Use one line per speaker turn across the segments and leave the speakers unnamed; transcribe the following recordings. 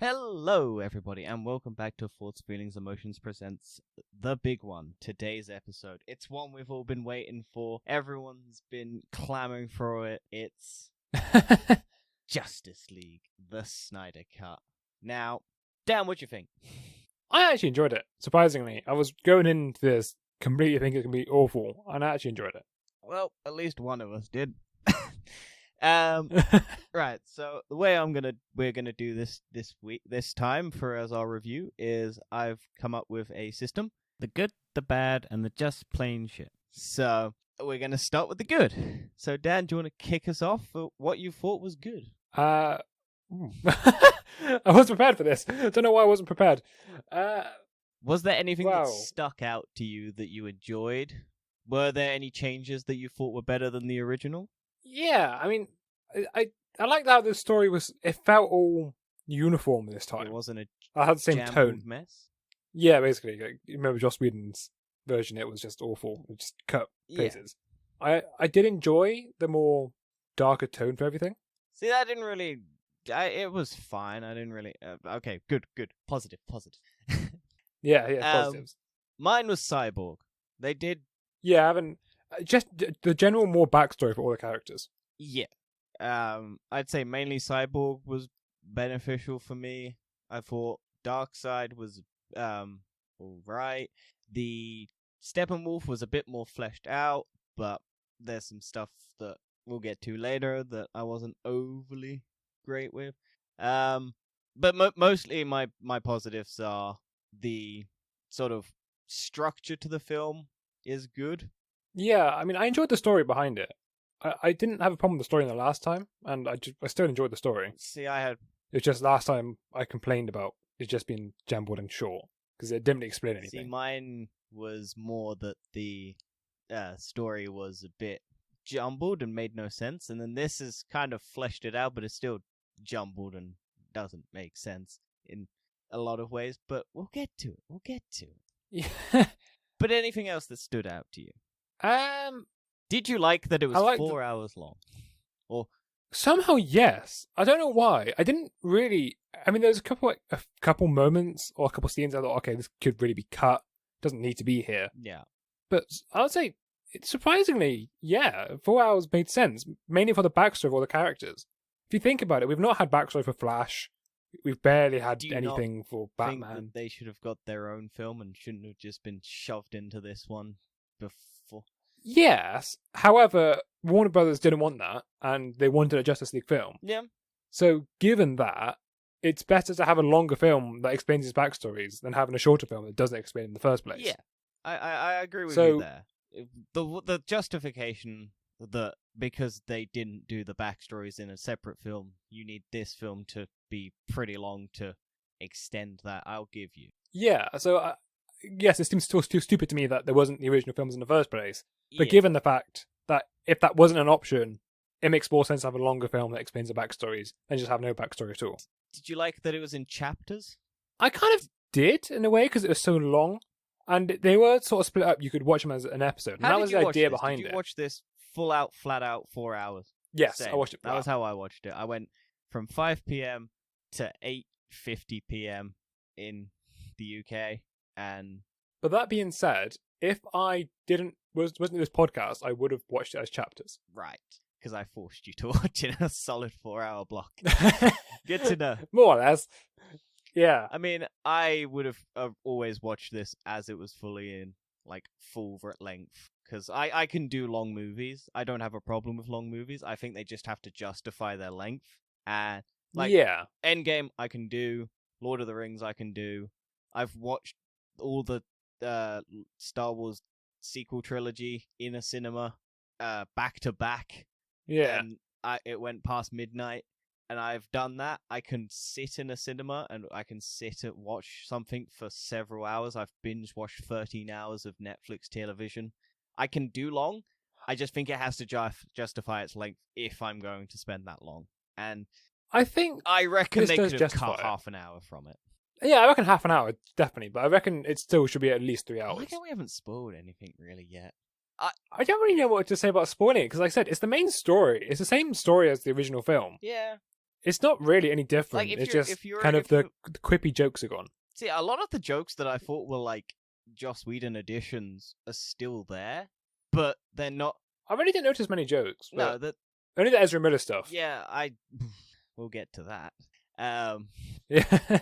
Hello, everybody, and welcome back to Thoughts, Feelings, Emotions presents the big one, today's episode. It's one we've all been waiting for. Everyone's been clamoring for it. It's Justice League, the Snyder Cut. Now, Dan, what do you think?
I actually enjoyed it, surprisingly. I was going into this completely thinking it can be awful, and I actually enjoyed it.
Well, at least one of us did. Right, so the way we're gonna do this time as our review is I've come up with a system: the good, the bad, and the just plain shit. So we're gonna start with the good. So Dan, do you want to kick us off for what you thought was good?
I wasn't prepared for this. I don't know why I wasn't prepared.
Was there anything that
Wow.
stuck out to you that you enjoyed? Were there any changes that you thought were better than the original?
Yeah, I mean, I liked how the story was. It felt all uniform this
It
time.
wasn't a
I had the same
jumbled
tone.
mess.
Yeah, basically. Like, you remember Joss Whedon's version? It was just awful. It just cut places. I did enjoy the more darker tone for everything.
See, that didn't really. It was fine. I didn't really. Okay, good. Positive.
Yeah,
Um,
positives.
Mine was Cyborg. They did.
Yeah, I haven't. Just the general more backstory for all the characters.
Yeah. I'd say mainly Cyborg was beneficial for me. I thought Darkseid was alright. The Steppenwolf was a bit more fleshed out, but there's some stuff that we'll get to later that I wasn't overly great with. But mostly my positives are the sort of structure to the film is good.
Yeah, I mean, I enjoyed the story behind it. I didn't have a problem with the story in the last time, and I still enjoyed the story.
See, I had
It's just last time I complained about it just being jumbled and short because it didn't really explain anything.
See, mine was more that the story was a bit jumbled and made no sense, and then this has kind of fleshed it out, but it's still jumbled and doesn't make sense in a lot of ways. But we'll get to it.
Yeah.
But anything else that stood out to you?
um,
Did you like that it was
I liked
4 hours long? Or
somehow yes. I don't know why. I didn't really. I mean, there's a couple moments or a couple scenes I thought, okay, this could really be cut. Doesn't need to be here.
yeah,
But I would say, surprisingly, yeah, 4 hours made sense, mainly for the backstory of all the characters. If you think about it, we've not had backstory for Flash. We've barely had
Do you
anything for
think
Batman.
that they should have got their own film and shouldn't have just been shoved into this one before?
Yes, however, Warner Brothers didn't want that, and they wanted a Justice League film.
Yeah.
So, given that, it's better to have a longer film that explains his backstories than having a shorter film that doesn't explain in the first place.
Yeah, I agree with
So-
you there. The justification that because they didn't do the backstories in a separate film, you need this film to be pretty long to extend that. I'll give you.
Yeah, so, yes, it seems still too stupid to me that there wasn't the original films in the first place. But
Yeah.
given the fact that if that wasn't an option, it makes more sense to have a longer film that explains the backstories than just have no backstory at all.
Did you like that it was in chapters?
I kind of did, in a way, because it was so long. And they were sort of split up. You could watch them as an episode. And
How
that
did
was
you
the
watch
idea
this?
behind
Did
it.
you watch this full out, flat out, 4 hours?
Yes,
Same.
I watched it.
That was how I watched it. I went from 5 p.m. to 8:50 p.m. in the UK, and
But that being said, if I wasn't in this podcast, I would have watched it as chapters.
right, because I forced you to watch it in a solid 4-hour block. Good to know.
More or less. Yeah.
I mean, I would have always watched this as it was fully in, like, full length. Because I can do long movies. I don't have a problem with long movies. I think they just have to justify their length. And, like,
yeah.
Endgame, I can do. Lord of the Rings, I can do. I've watched all the Star Wars sequel trilogy in a cinema, back to back.
Yeah.
And it went past midnight. And I've done that. I can sit in a cinema and I can sit and watch something for several hours. I've binge watched 13 hours of Netflix television. I can do long. I just think it has to justify its length if I'm going to spend that long. And
I think,
I reckon
This
they
does
could have
justify
cut
it.
half an hour from it.
yeah, I reckon half an hour, definitely. But I reckon it still should be at least 3
I
hours.
like how we haven't spoiled anything really yet.
I don't really know what to say about spoiling it, because like I said, it's the main story. It's the same story as the original film.
Yeah.
It's not really any different.
Like,
It's just
if you're
kind of
if
the quippy jokes are gone.
see, a lot of the jokes that I thought were like Joss Whedon additions are still there, but they're not.
I really didn't notice many jokes.
No,
But
that
only the Ezra Miller stuff.
yeah, we'll get to that.
Yeah.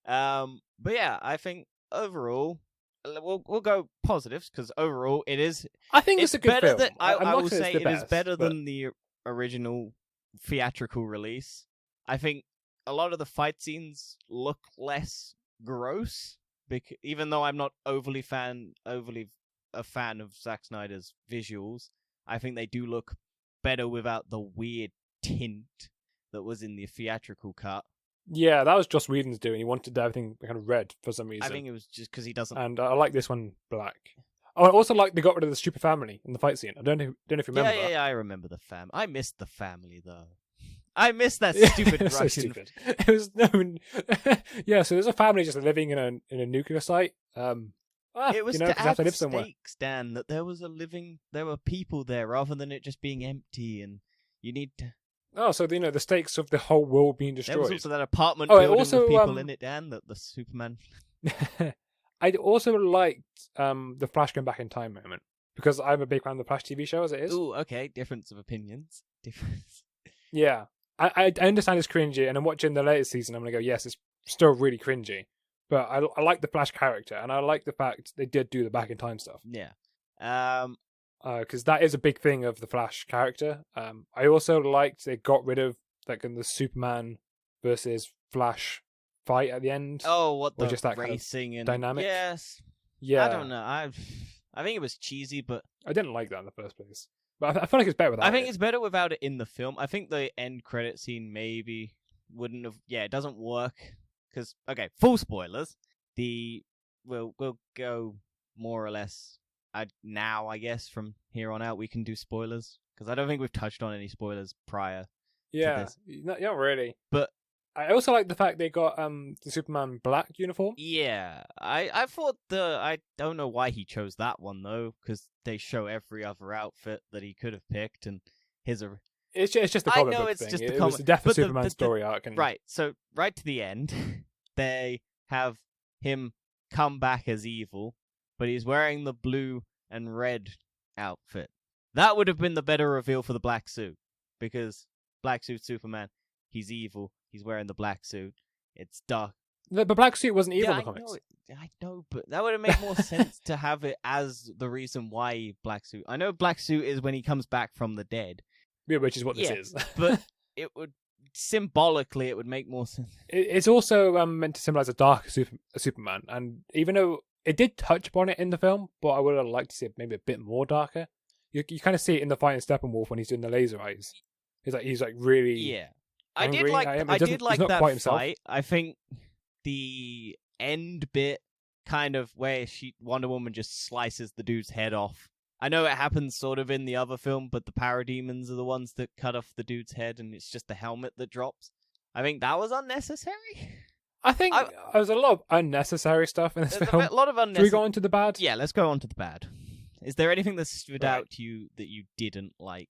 But yeah, I think overall, we'll go positives because overall it is.
I think it's a good
better
film.
than I
I'm not
will
saying
say
it's the
it is
best,
better
but-
than the original theatrical release. I think a lot of the fight scenes look less gross, even though I'm not overly a fan of Zack Snyder's visuals. I think they do look better without the weird tint that was in the theatrical cut.
Yeah, that was Joss Whedon's doing. He wanted everything kind of red for some reason.
I think it was just because he doesn't.
And I like this one black. Oh, I also like they got rid of the stupid family in the fight scene. I don't know if you remember that.
Yeah, I remember the fam. I missed the family though. I missed that stupid
It's
Russian.
so stupid. It was yeah. So there's a family just living in a nuclear site.
It was
you know,
to
'cause they have
add
to live somewhere.
stakes, Dan, that there were people there rather than it just being empty, and you need to.
Oh, so the stakes of the whole world being
There was
destroyed.
also that apartment
Oh, it
building
also,
with people in it, Dan. That the Superman.
I also liked the Flash going back in time moment because I'm a big fan of the Flash TV show as it is.
Ooh, okay, difference of opinions. Difference.
Yeah, I understand it's cringy, and I'm watching the latest season. I'm gonna go, yes, it's still really cringy, but I like the Flash character, and I like the fact they did do the back in time stuff.
Yeah.
Because that is a big thing of the Flash character. I also liked they got rid of like in the Superman versus Flash fight at the end.
Oh, what
Or
the
just that kind of
racing and
dynamic?
Yes.
Yeah,
I don't know. I think it was cheesy, but
I didn't like that in the first place. But I feel like it's better without
I think
it.
it's better without it in the film. I think the end credit scene maybe wouldn't have. Yeah, it doesn't work because okay, full spoilers. We'll go more or less. Now I guess from here on out we can do spoilers because I don't think we've touched on any spoilers prior.
Yeah,
this.
not really.
But
I also like the fact they got the Superman black uniform.
yeah, I thought I don't know why he chose that one though because they show every other outfit that he could have picked and his.
It's just the
I
comic
know
book
it's
thing.
just the
It was
comic-
the death of
but the-
Superman
the-
story arc. And...
Right, so right to the end, they have him come back as evil, but he's wearing the blue and red outfit. That would have been the better reveal for the black suit, because black suit Superman, he's evil, he's wearing the black suit, it's dark.
The black suit wasn't evil
Yeah,
in the comics.
I know, but that would have made more sense to have it as the reason why black suit. I know black suit is when he comes back from the dead,
Yeah, which is what this
Yeah,
is.
but it would symbolically it would make more sense.
It's also meant to symbolize a darker Superman, and even though it did touch upon it in the film, but I would have liked to see it maybe a bit more darker. You kind of see it in the fight in Steppenwolf when he's doing the laser eyes. He's like really
Yeah,
angry.
I did like
He's not
that
quite himself.
fight. I think the end bit, kind of where Wonder Woman just slices the dude's head off. I know it happens sort of in the other film, but the parademons are the ones that cut off the dude's head, and it's just the helmet that drops. I think that was unnecessary.
I think there was a lot of unnecessary stuff in this
There's
film.
a lot of
Should we
unnecessary.
go on to the bad?
Yeah, let's go on to the bad. Is there anything that stood
Right.
out to you that you didn't like?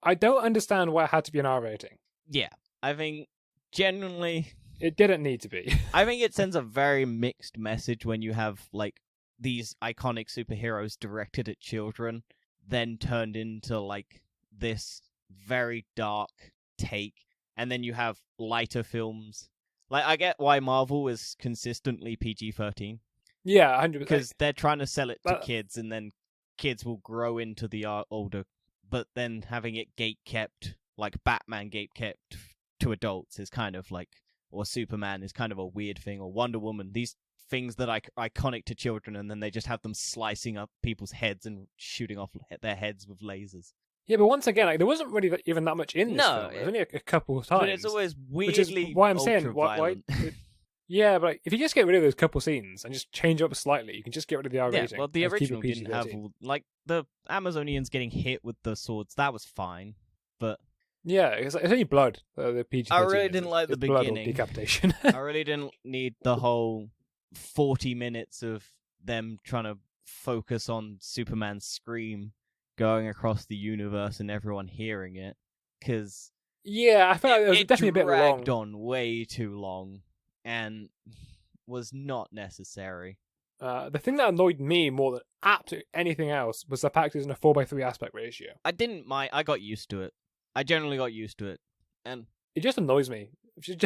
I don't understand why it had to be an R rating.
Yeah, I think genuinely,
It didn't need to be.
I think it sends a very mixed message when you have like these iconic superheroes directed at children, then turned into like this very dark take, and then you have lighter films. Like I get why Marvel is consistently PG-13
Yeah, 100%.
because they're trying to sell it to
But-
kids, and then kids will grow into the older. But then having it gate kept, like Batman gate kept to adults, is kind of like, or Superman is kind of a weird thing, or Wonder Woman. These things that are iconic to children, and then they just have them slicing up people's heads and shooting off their heads with lasers.
Yeah, but once again, like, there wasn't really even that much in this
No,
film. It was only a couple of times.
But it's always
which is
weirdly
why I'm saying why.
ultra-violent.
Yeah, but like, if you just get rid of those couple scenes and just change it up slightly, you can just get rid of the R
Yeah,
rating.
well, the
and keep it
original didn't have
PG-13.
like the Amazonians getting hit with the swords. That was fine, but
Yeah, it's only blood. The PG-13.
I really
is.
didn't like the
It's blood or
beginning.
decapitation.
I really didn't need the whole 40 minutes of them trying to focus on Superman's scream going across the universe and everyone hearing it. Because
Yeah, I felt like it was definitely a bit
dragged
long.
on way too long and was not necessary.
The thing that annoyed me more than absolutely anything else was the fact it was in a 4:3 aspect ratio.
I didn't mind. I got used to it. I generally got used to it, and
It just annoys me.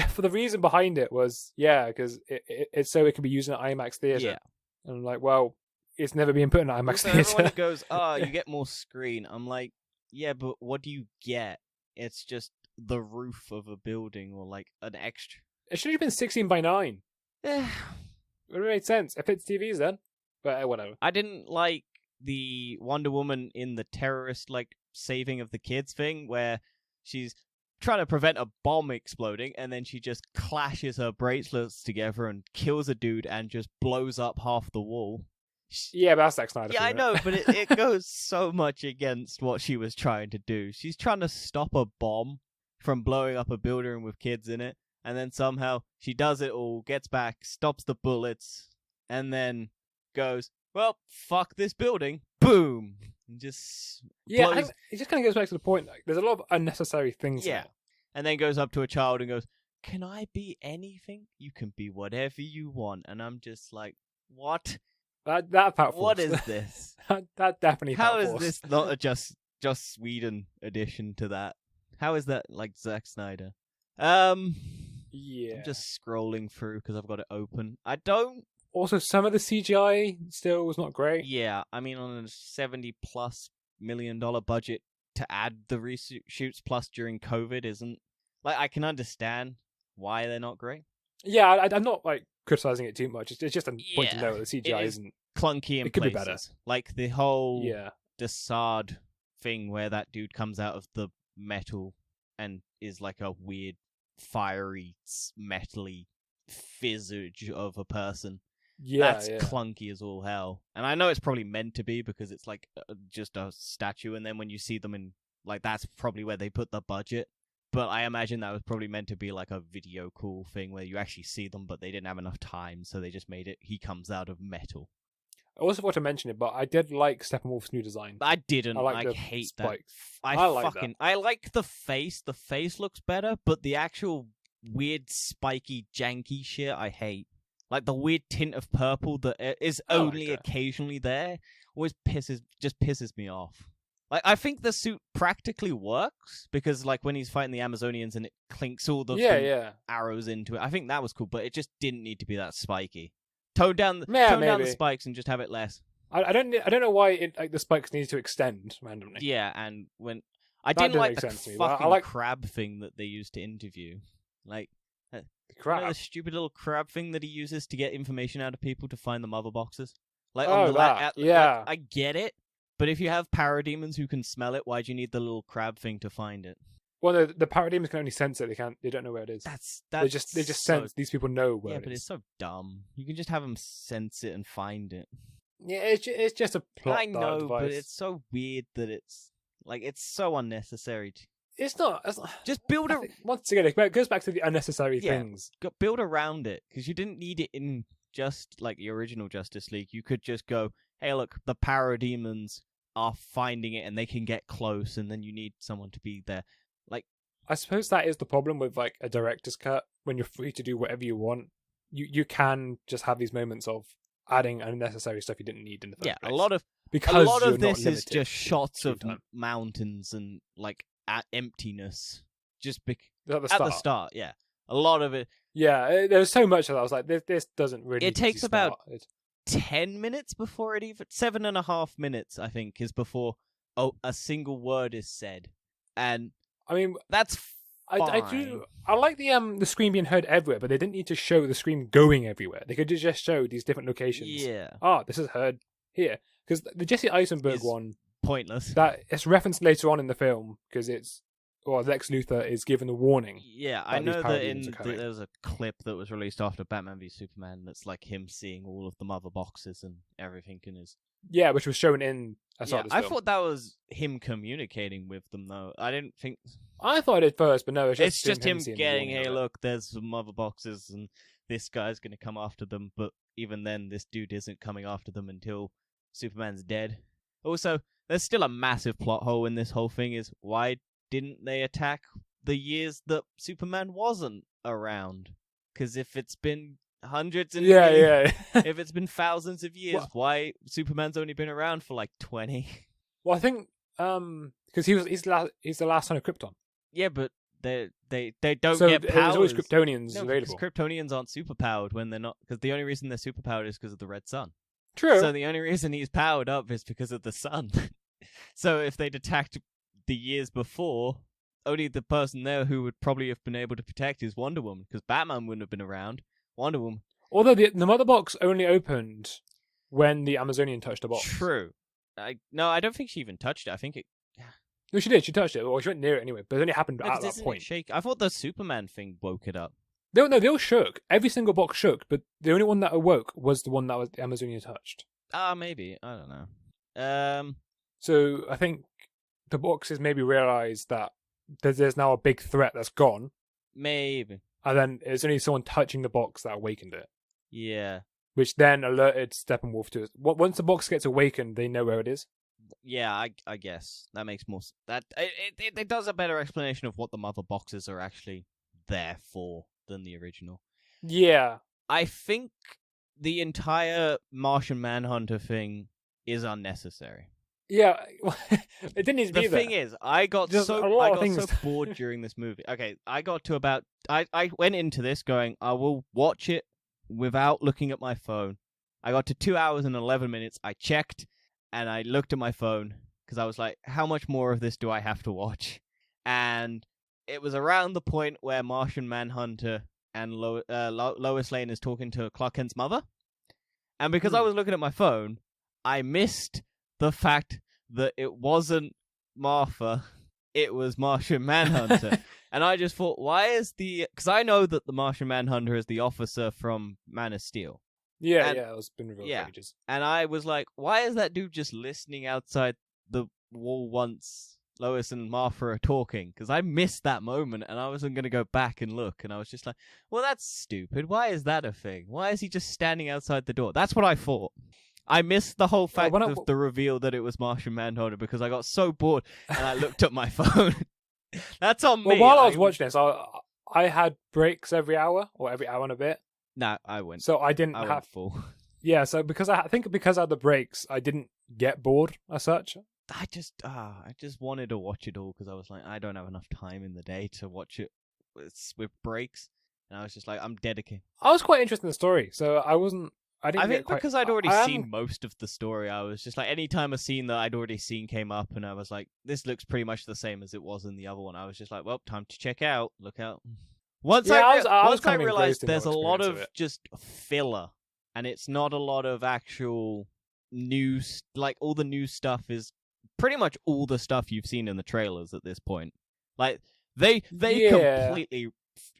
For the reason behind it was, because it's so it can be used in an IMAX theater.
yeah.
And I'm like, well, it's never been put in an IMAX
Also, everyone
theater.
that goes, "Oh, you get more screen." I'm like, yeah, but what do you get? It's just the roof of a building or like an extra.
It should have been 16:9.
Eh,
It would have made sense. It fits TVs then. But whatever.
I didn't like the Wonder Woman in the terrorist like saving of the kids thing where she's trying to prevent a bomb exploding and then she just clashes her bracelets together and kills a dude and just blows up half the wall.
Yeah, but that's Zack Snyder.
Yeah, I know, but it goes so much against what she was trying to do. She's trying to stop a bomb from blowing up a building with kids in it, and then somehow she does it all, gets back, stops the bullets, and then goes, well, fuck this building. Boom! And just blows...
it just kind of goes back to the point. Like, there's a lot of unnecessary things.
Yeah. And then goes up to a child and goes, can I be anything? You can be whatever you want. And I'm just like, what?
That felt forced.
What is this?
that definitely
How
felt
is
forced.
this not a just Sweden addition to that? How is that like Zack Snyder?
Yeah.
I'm just scrolling through because I've got it open. I don't.
Also, some of the CGI still was not great.
Yeah, I mean, on a $70+ million budget to add the reshoots plus during COVID isn't like I can understand why they're not great.
Yeah, I'm not like criticizing it too much. It's just a point to
Yeah,
know that the CGI isn't
clunky in
it could
places.
be better.
Like the whole
Yeah.
Desaad thing where that dude comes out of the metal and is like a weird fiery metally visage of a person.
Yeah,
That's clunky as all hell. And I know it's probably meant to be because it's like just a statue, and then when you see them in like that's probably where they put the budget. But I imagine that was probably meant to be like a video cool thing where you actually see them, but they didn't have enough time, so they just made it. He comes out of metal.
I also want to mention it, but I did like Steppenwolf's new design.
I didn't.
I
hate
spikes.
that. I like the face. The face looks better, but the actual weird spiky janky shit I hate. Like the weird tint of purple that is only occasionally there always pisses me off. Like I think the suit practically works because like when he's fighting the Amazonians and it clinks all the arrows into it. I think that was cool, but it just didn't need to be that spiky. Tone down the spikes and just have it less.
I don't know why the spikes need to extend randomly.
Yeah, and when I didn't like the fucking crab thing that they used to interview, like the crab, the stupid little crab thing that he uses to get information out of people to find the mother boxes. Like I get it, but if you have parademons who can smell it, why do you need the little crab thing to find it?
Well, the parademons can only sense it. They don't know where it is. They just sense. These people know where it is.
Yeah, but it's so dumb. You can just have them sense it and find it.
Yeah, it's just a plot.
I know, but it's so weird that it's so unnecessary.
It's not.
Just build
once again, it goes back to the unnecessary things.
Build around it because you didn't need it in just like the original Justice League. You could just go, hey, look, the parademons are finding it and they can get close, and then you need someone to be there. Like,
I suppose that is the problem with like a director's cut. When you're free to do whatever you want, you can just have these moments of adding unnecessary stuff you didn't need in the first place.
A lot of this is just shots of mountains and like at emptiness. Just at the start, yeah. A lot of it.
Yeah, there's so much that I was like, this doesn't really.
It takes about 10 minutes before it even 7.5 minutes, I think, is before a single word is said, and I mean that's fine.
I like the scream being heard everywhere, but they didn't need to show the scream going everywhere. They could just show these different locations.
Yeah.
This is heard here because the Jesse Eisenberg one
pointless.
That it's referenced later on in the film because Lex Luthor is given a warning.
Yeah, I know that there was a clip that was released after Batman v Superman that's like him seeing all of the mother boxes and everything in his...
Yeah, which was shown in a sort of this
I
film.
thought that was him communicating with them, though. I didn't think...
I thought it first, but no,
it's just him getting, hey, look, there's some mother boxes and this guy's going to come after them, but even then, this dude isn't coming after them until Superman's dead. Also, there's still a massive plot hole in this whole thing is why didn't they attack the years that Superman wasn't around. Because if it's been hundreds and
Yeah.
if it's been thousands of years, why Superman's only been around for like 20?
Well, I think because he's the last son of Krypton.
Yeah, but they don't
So
get powers.
there's always Kryptonians
No,
available.
because Kryptonians aren't superpowered when they're not. Because the only reason they're superpowered is because of the red sun.
True.
So the only reason he's powered up is because of the sun. So if they'd attacked the years before, only the person there who would probably have been able to protect is Wonder Woman, because Batman wouldn't have been around. Wonder Woman.
Although the mother box only opened when the Amazonian touched the box.
True. No, I don't think she even touched it. I think it.
No, she did. She touched it. Well, she went near it anyway, but it only happened at that point.
Shake. I thought the Superman thing woke it up.
No, they all shook. Every single box shook, but the only one that awoke was the one that was the Amazonian touched.
Maybe. I don't know.
So I think the boxes maybe realised that there's now a big threat that's gone.
Maybe.
And then it's only someone touching the box that awakened it.
Yeah.
Which then alerted Steppenwolf to it. Once the box gets awakened, they know where it is.
Yeah, I guess that makes more that it does a better explanation of what the mother boxes are actually there for than the original.
Yeah,
I think the entire Martian Manhunter thing is unnecessary.
Yeah, it didn't need to be there.
The thing is, I got so bored during this movie. Okay, I got to about I went into this going, I will watch it without looking at my phone. I got to 2 hours and 11 minutes. I checked and I looked at my phone because I was like, how much more of this do I have to watch? And it was around the point where Martian Manhunter and Lois Lane is talking to Clark Kent's mother. And because I was looking at my phone, I missed the fact that it wasn't Martha, it was Martian Manhunter. And I just thought, because I know that the Martian Manhunter is the officer from Man of Steel.
Yeah, it's been revealed for ages.
And I was like, why is that dude just listening outside the wall once Lois and Martha are talking? Because I missed that moment, and I wasn't going to go back and look. And I was just like, well, that's stupid. Why is that a thing? Why is he just standing outside the door? That's what I thought. I missed the whole fact of the reveal that it was Martian Manhunter because I got so bored and I looked at my phone. That's on me.
Well, while I was watching this, I had breaks every hour or every hour and a bit.
No, I went.
So I didn't have
full.
Yeah, so because I think because I had the breaks, I didn't get bored as such.
I just wanted to watch it all because I was like, I don't have enough time in the day to watch it with breaks, and I was just like, I'm dedicated.
I was quite interested in the story, so I think
because I'd already seen most of the story, I was just like, anytime a scene that I'd already seen came up, and I was like, this looks pretty much the same as it was in the other one. I was just like, well, time to check out. Look out. Once I realized there's a lot of just filler, and it's not a lot of actual news. Like, all the new stuff is pretty much all the stuff you've seen in the trailers at this point. Like, they completely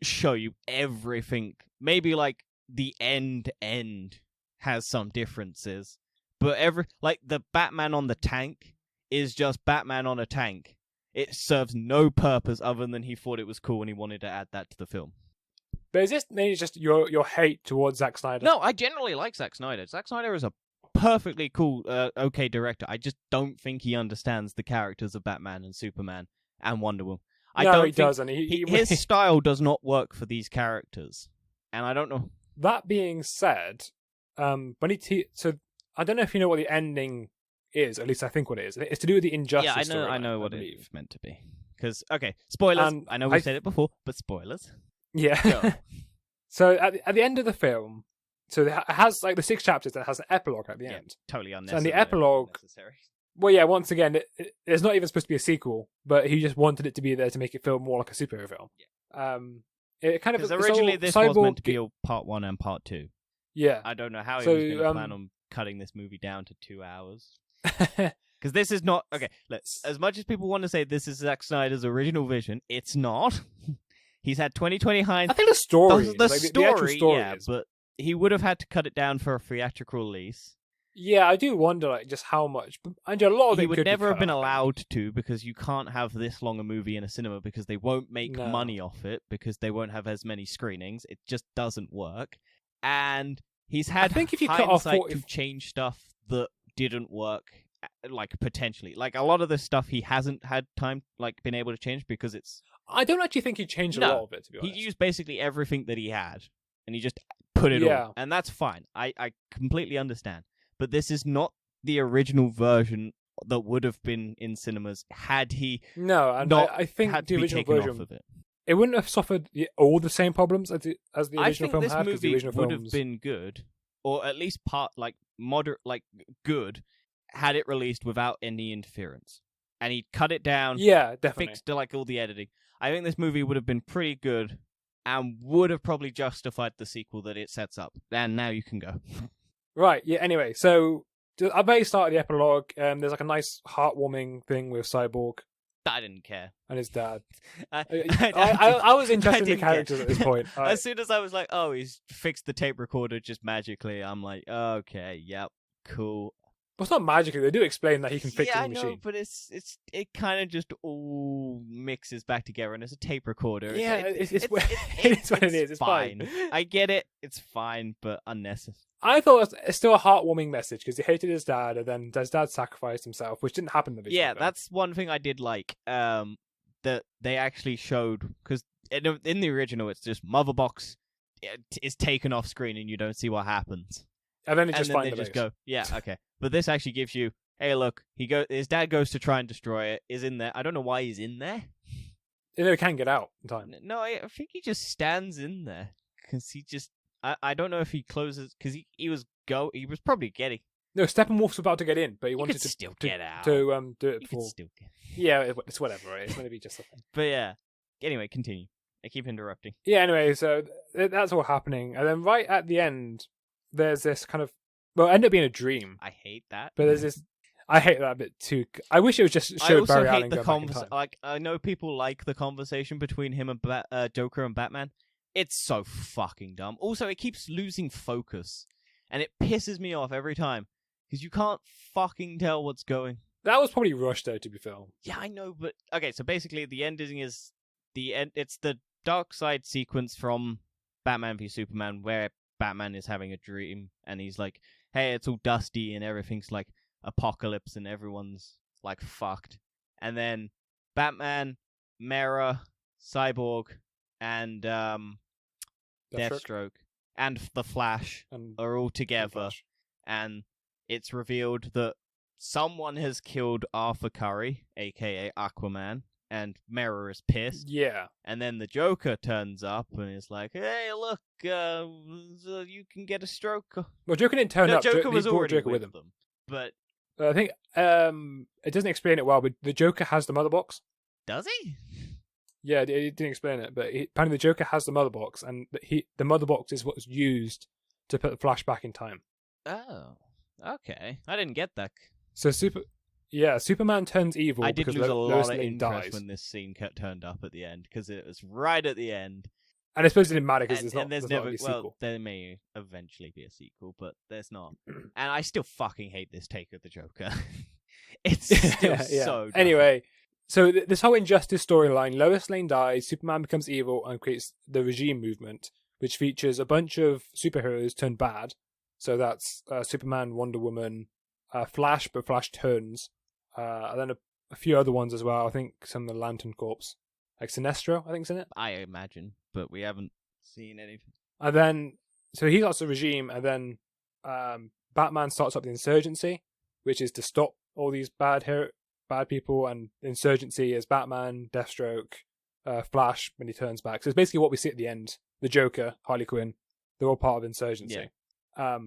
show you everything. Maybe, like, the end has some differences, but the Batman on the tank is just Batman on a tank. It serves no purpose other than he thought it was cool and he wanted to add that to the film.
But is this maybe just your hate towards Zack Snyder?
No, I generally like Zack Snyder. Zack Snyder is a perfectly cool, okay director. I just don't think he understands the characters of Batman and Superman and Wonder Woman.
He doesn't.
His style does not work for these characters, and I don't know.
That being said, so I don't know if you know what the ending is. At least I think what it is. It's to do with the Injustice.
Yeah, I know what it's meant to be. Because spoilers. I know we said it before, but spoilers.
Yeah. So at the end of the film, so it has like the 6 chapters that has an epilogue at the end.
Totally unnecessary.
And the epilogue. Well, yeah. Once again, it's not even supposed to be a sequel, but he just wanted it to be there to make it feel more like a superhero film.
Yeah.
It kind of
because originally this was meant to be part 1 and part 2.
Yeah.
I don't know how he was going to plan on cutting this movie down to 2 hours. Because this is not as much as people want to say this is Zack Snyder's original vision, it's not. He's had 20/20 hindsight.
I think the story,
the
actual story,
yeah, but he would have had to cut it down for a theatrical release.
Yeah, I do wonder just how much. And a lot of
he would never have been allowed to, because you can't have this long a movie in a cinema because they won't make money off it, because they won't have as many screenings. It just doesn't work. And he's had hindsight to change stuff that didn't work, like potentially. Like a lot of the stuff he hasn't had time, like been able to change because it's.
I don't actually think he changed a lot of it, to be honest.
He used basically everything that he had, and he just put it all. And that's fine. I completely understand. But this is not the original version that would have been in cinemas had he
I think
had
the
to be
original
taken
version
off of it.
It wouldn't have suffered all the same problems as the original film had.
I think this movie would have
films...
been good, or at least moderate, good, had it released without any interference. And he cut it down.
Yeah, definitely.
Fixed all the editing. I think this movie would have been pretty good, and would have probably justified the sequel that it sets up. And now you can go.
Right. Yeah. Anyway, so at the very start of the epilogue, there's like a nice heartwarming thing with Cyborg.
I didn't care.
And his dad.
I
was interested in the characters at this point.
As soon as I was like, oh, he's fixed the tape recorder just magically, I'm like, okay, yep, cool.
Well, it's not magically. They do explain that he can fix the machine.
Yeah, I know, but it kind of just all mixes back together, and it's a tape recorder.
Yeah, it's what it is. It's fine.
I get it. It's fine, but unnecessary.
I thought it's still a heartwarming message because he hated his dad, and then his dad sacrificed himself, which didn't happen in the video.
Yeah, that's one thing I did like. That they actually showed, because in the original it's just mother box is taken off screen and you don't see what happens,
and then they
just go, yeah, okay. But this actually gives you, hey, look, his dad goes to try and destroy it, is in there. I don't know why he's in there.
He can't get out in time.
No, I think he just stands in there because he just. I don't know if he closes because he was probably getting.
No, Steppenwolf's about to get in, but he wanted to
still get out
to do it before.
Yeah,
it's whatever. Right? It's going to be just something.
But yeah, anyway, continue. I keep interrupting.
Yeah, anyway, so that's all happening, and then right at the end, there's this kind of it ended up being a dream.
I hate that.
But there's this. I hate that a bit too. I wish it was just showed Barry Allen go back in time.
Like, I know people like the conversation between him and Joker and Batman. It's so fucking dumb. Also, it keeps losing focus, and it pisses me off every time because you can't fucking tell what's going.
That was probably rushed, though, to be filmed.
Yeah, I know, but okay. So basically, the ending is the end. It's the Dark Side sequence from Batman v Superman, where Batman is having a dream, and he's like, "Hey, it's all dusty, and everything's like apocalypse, and everyone's like fucked." And then Batman, Mera, Cyborg, and Deathstroke and the Flash are all together, and it's revealed that someone has killed Arthur Curry, aka Aquaman, and Mera is pissed.
Yeah.
And then the Joker turns up and is like, "Hey, look, you can get a stroke."
Well, Joker didn't turn up.
Joker was already
Joker with him.
But
I think it doesn't explain it well, but the Joker has the mother box.
Does he?
Yeah, it didn't explain it, but apparently the Joker has the mother box, and the mother box is what's used to put the Flash back in time.
Oh, okay. I didn't get that.
So Superman turns evil.
I did
because
lose a lot of interest
dies.
when this scene turned up at the end, because it was right at the end.
And I suppose it didn't matter because
there's never a sequel. There may eventually be a sequel, but there's not. And I still fucking hate this take of the Joker. It's still so dumb.
Anyway, so this whole Injustice storyline, Lois Lane dies, Superman becomes evil and creates the Regime movement, which features a bunch of superheroes turned bad. So that's Superman, Wonder Woman, Flash, but Flash turns, and then a few other ones as well. I think some of the Lantern Corps, like Sinestro, I think's in it.
I imagine, but we haven't seen anything.
And then, so he starts the Regime, and then Batman starts up the Insurgency, which is to stop all these bad people, and Insurgency is Batman, Deathstroke, Flash when he turns back. So it's basically what we see at the end. The Joker, Harley Quinn, they're all part of Insurgency. Yeah.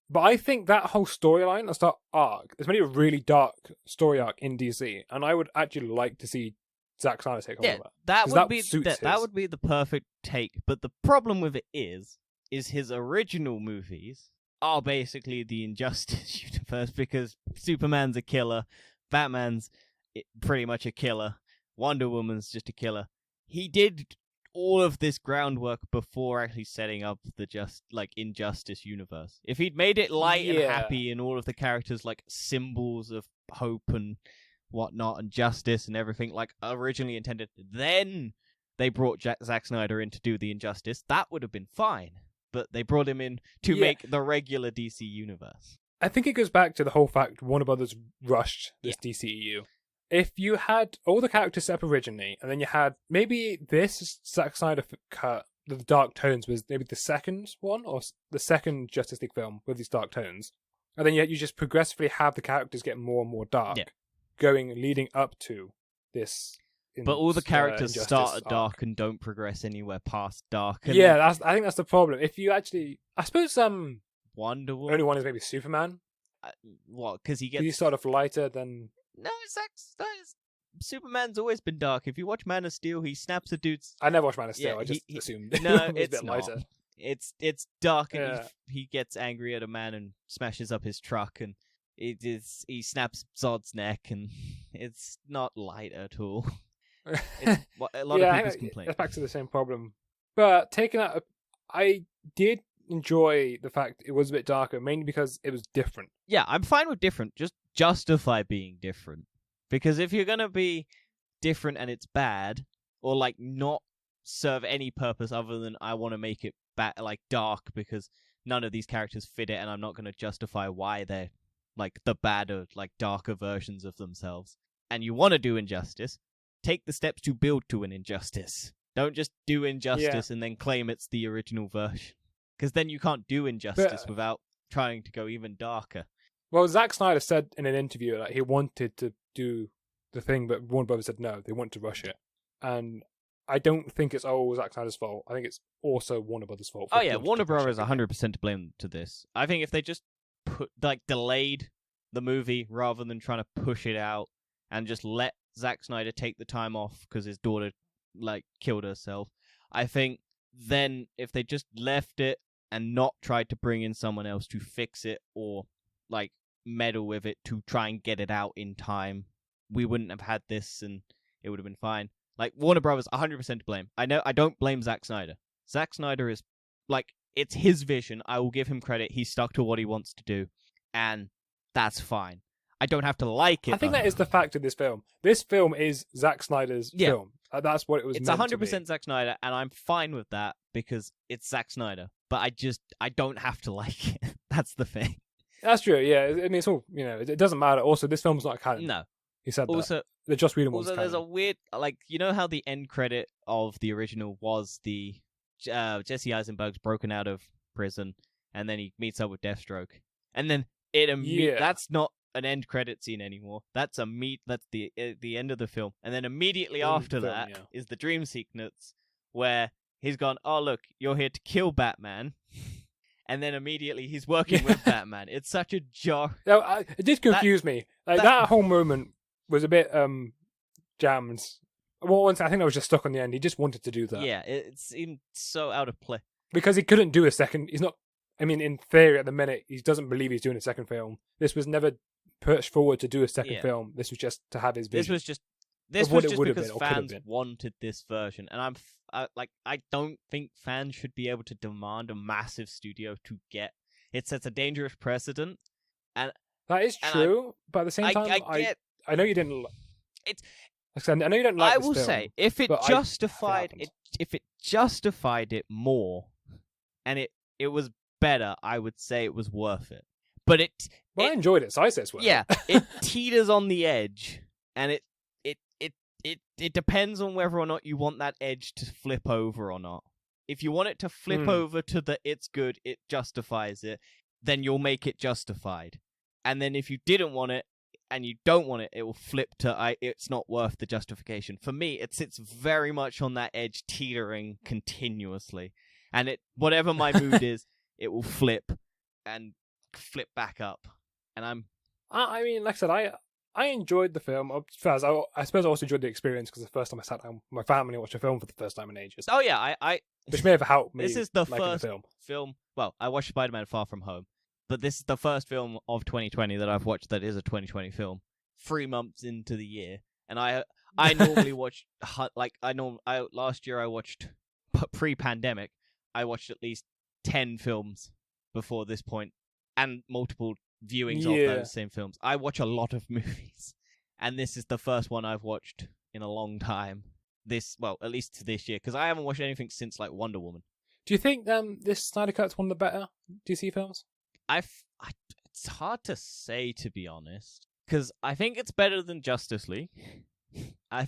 But I think that whole storyline, that arc, is really a really dark story arc in DC, and I would actually like to see Zack Snyder take over that.
That would be the perfect take. But the problem with it is his original movies are basically the Injustice universe, because Superman's a killer, Batman's pretty much a killer, Wonder Woman's just a killer. He did all of this groundwork before actually setting up the Injustice universe. If he'd made it light and happy, and all of the characters like symbols of hope and whatnot and justice and everything like originally intended, then they brought Zack Snyder in to do the Injustice, that would have been fine. But they brought him in to make the regular DC universe.
I think it goes back to the whole fact Warner Brothers rushed this DCEU. if you had all the characters set up originally, and then you had maybe this Zack Snyder cut, the dark tones was maybe the second one or the second Justice League film with these dark tones, and then you just progressively have the characters get more and more dark, leading up to this.
But all the characters
Injustice
start at
arc.
dark and don't progress anywhere past dark. And
Yeah, I think that's the problem. If you actually, I suppose,
Wonder Woman.
only one is maybe Superman.
What? Because he gets.
You start off lighter than.
No, Superman's always been dark. If you watch Man of Steel, he snaps a dude's.
I never watched Man of Steel.
Yeah,
I just assumed.
No,
it was
it's
a bit
not.
lighter.
It's dark, and
Yeah.
he gets angry at a man and smashes up his truck, and he snaps Zod's neck, and it's not light at all. It's what a lot of people's complaint.
It's back to the same problem. But taking that, I did enjoy the fact it was a bit darker, mainly because it was different.
Yeah, I'm fine with different. Just justify being different. Because if you're gonna be different and it's bad, or like not serve any purpose other than I want to make it dark because none of these characters fit it, and I'm not gonna justify why they're like the badder, like darker versions of themselves. And you want to do injustice, take the steps to build to an injustice. Don't just do injustice and then claim it's the original version. Because then you can't do injustice without trying to go even darker.
Well, Zack Snyder said in an interview that he wanted to do the thing, but Warner Brothers said no, they want to rush it. And I don't think it's all Zack Snyder's fault. I think it's also Warner Brothers' fault.
Oh yeah, Warner Brothers 100% to blame to this. I think if they just delayed the movie rather than trying to push it out and just let Zack Snyder take the time off because his daughter killed herself, I think then if they just left it and not tried to bring in someone else to fix it or meddle with it to try and get it out in time, we wouldn't have had this and it would have been fine. Warner Brothers 100% to blame. I don't blame Zack Snyder. Zack Snyder is it's his vision. I will give him credit. He stuck to what he wants to do, and that's fine. I don't have to like it.
I think that is the fact of this film. This film is Zack Snyder's film. That's what it was.
It's
meant to
100%
be.
Zack Snyder, and I'm fine with that because it's Zack Snyder. But I don't have to like it. That's the thing.
That's true. Yeah, I mean, it's all it doesn't matter. Also, this film's not canon.
No,
he said
also,
that. The Joss Whedon one's
also,
canon.
there's a weird how the end credit of the original was the Jesse Eisenberg's broken out of prison, and then he meets up with Deathstroke, and then that's not an end credit scene anymore. That's that's the end of the film, and then immediately after that is the dream sequence where he's gone, oh look, you're here to kill Batman, and then immediately he's working with Batman. It's such a jar.
No, it did confuse me. That whole moment was a bit jammed. Well, I think I was just stuck on the end. He just wanted to do that.
Yeah, it seemed so out of place
because he couldn't do a second. He's not. I mean, in theory, at the minute, he doesn't believe he's doing a second film. This was never pushed forward to do a second film. This was just to have his vision.
This was just because fans wanted this version, and I don't think fans should be able to demand a massive studio to get. It sets a dangerous precedent, and
that is true. But at the same time, I know you didn't. I know you don't like.
I will say if it justified it more, and it was better, I would say it was worth it. But
I enjoyed it, so I say it's worth it.
Yeah, it teeters on the edge, and it depends on whether or not you want that edge to flip over or not. If you want it to flip over to the it's good, it justifies it, then you'll make it justified. And then if you didn't want it, and you don't want it, it will flip to it's not worth the justification. For me, it sits very much on that edge, teetering continuously. And whatever my mood is, it will flip and flip back up. And
I mean, like I said, I enjoyed the film. I suppose I also enjoyed the experience because the first time I sat down with my family and watched a film for the first time in ages.
Oh yeah,
which may have helped me.
This is the first
the
film. Well, I watched Spider-Man: Far From Home, but this is the first film of 2020 that I've watched that is a 2020 film. 3 months into the year, and I normally watch last year I watched pre-pandemic. I watched at least 10 films before this point, and multiple viewings of those same films. I watch a lot of movies, and this is the first one I've watched in a long time. At least this year, because I haven't watched anything since Wonder Woman.
Do you think this Snyder Cut's one of the better DC films?
It's hard to say, to be honest, because I think it's better than Justice League.
Well,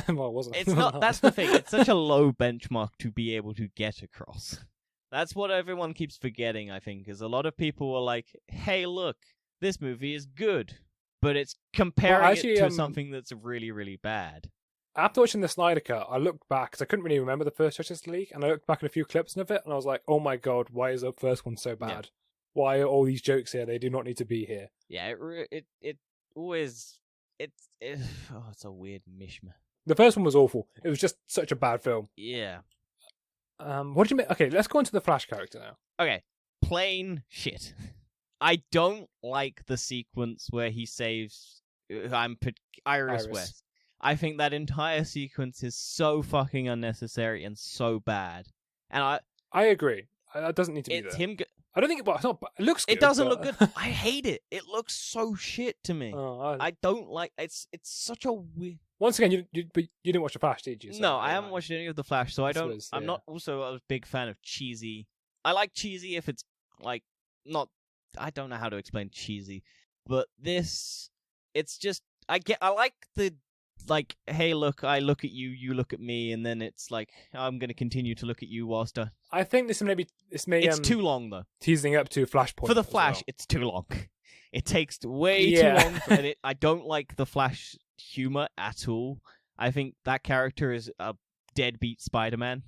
it wasn't.
It's not. That's the thing. It's such a low benchmark to be able to get across. That's what everyone keeps forgetting, I think, is a lot of people are like, hey, look, this movie is good, but it's comparing it to something that's really, really bad.
After watching the Snyder Cut, I looked back, because I couldn't really remember the first Justice League, and I looked back at a few clips of it, and I was like, oh my god, why is the first one so bad? Yeah. Why are all these jokes here? They do not need to be here.
Yeah, it always... It's a weird mishmash.
The first one was awful. It was just such a bad film.
Yeah.
What do you mean? Okay, let's go into the Flash character now.
Okay, plain shit. I don't like the sequence where he saves Iris West. I think that entire sequence is so fucking unnecessary and so bad. And
I agree. That doesn't need to be there.
Him.
I don't think it looks good.
It doesn't look good. I hate it. It looks so shit to me. I don't like. It's such a weird.
Once again, you didn't watch The Flash, did you? So,
no, I haven't watched any of The Flash, so I don't. I'm not also a big fan of cheesy. I like cheesy if it's like not. I don't know how to explain cheesy, but this, it's just I like the like, hey, look, I look at you, you look at me, and then it's like I'm gonna continue to look at you whilst
I think this may
it's too long though.
Teasing up to Flashpoint
for the Flash. It's too long. It takes way too long, and I don't like the Flash humor at all. I think that character is a deadbeat Spider-Man,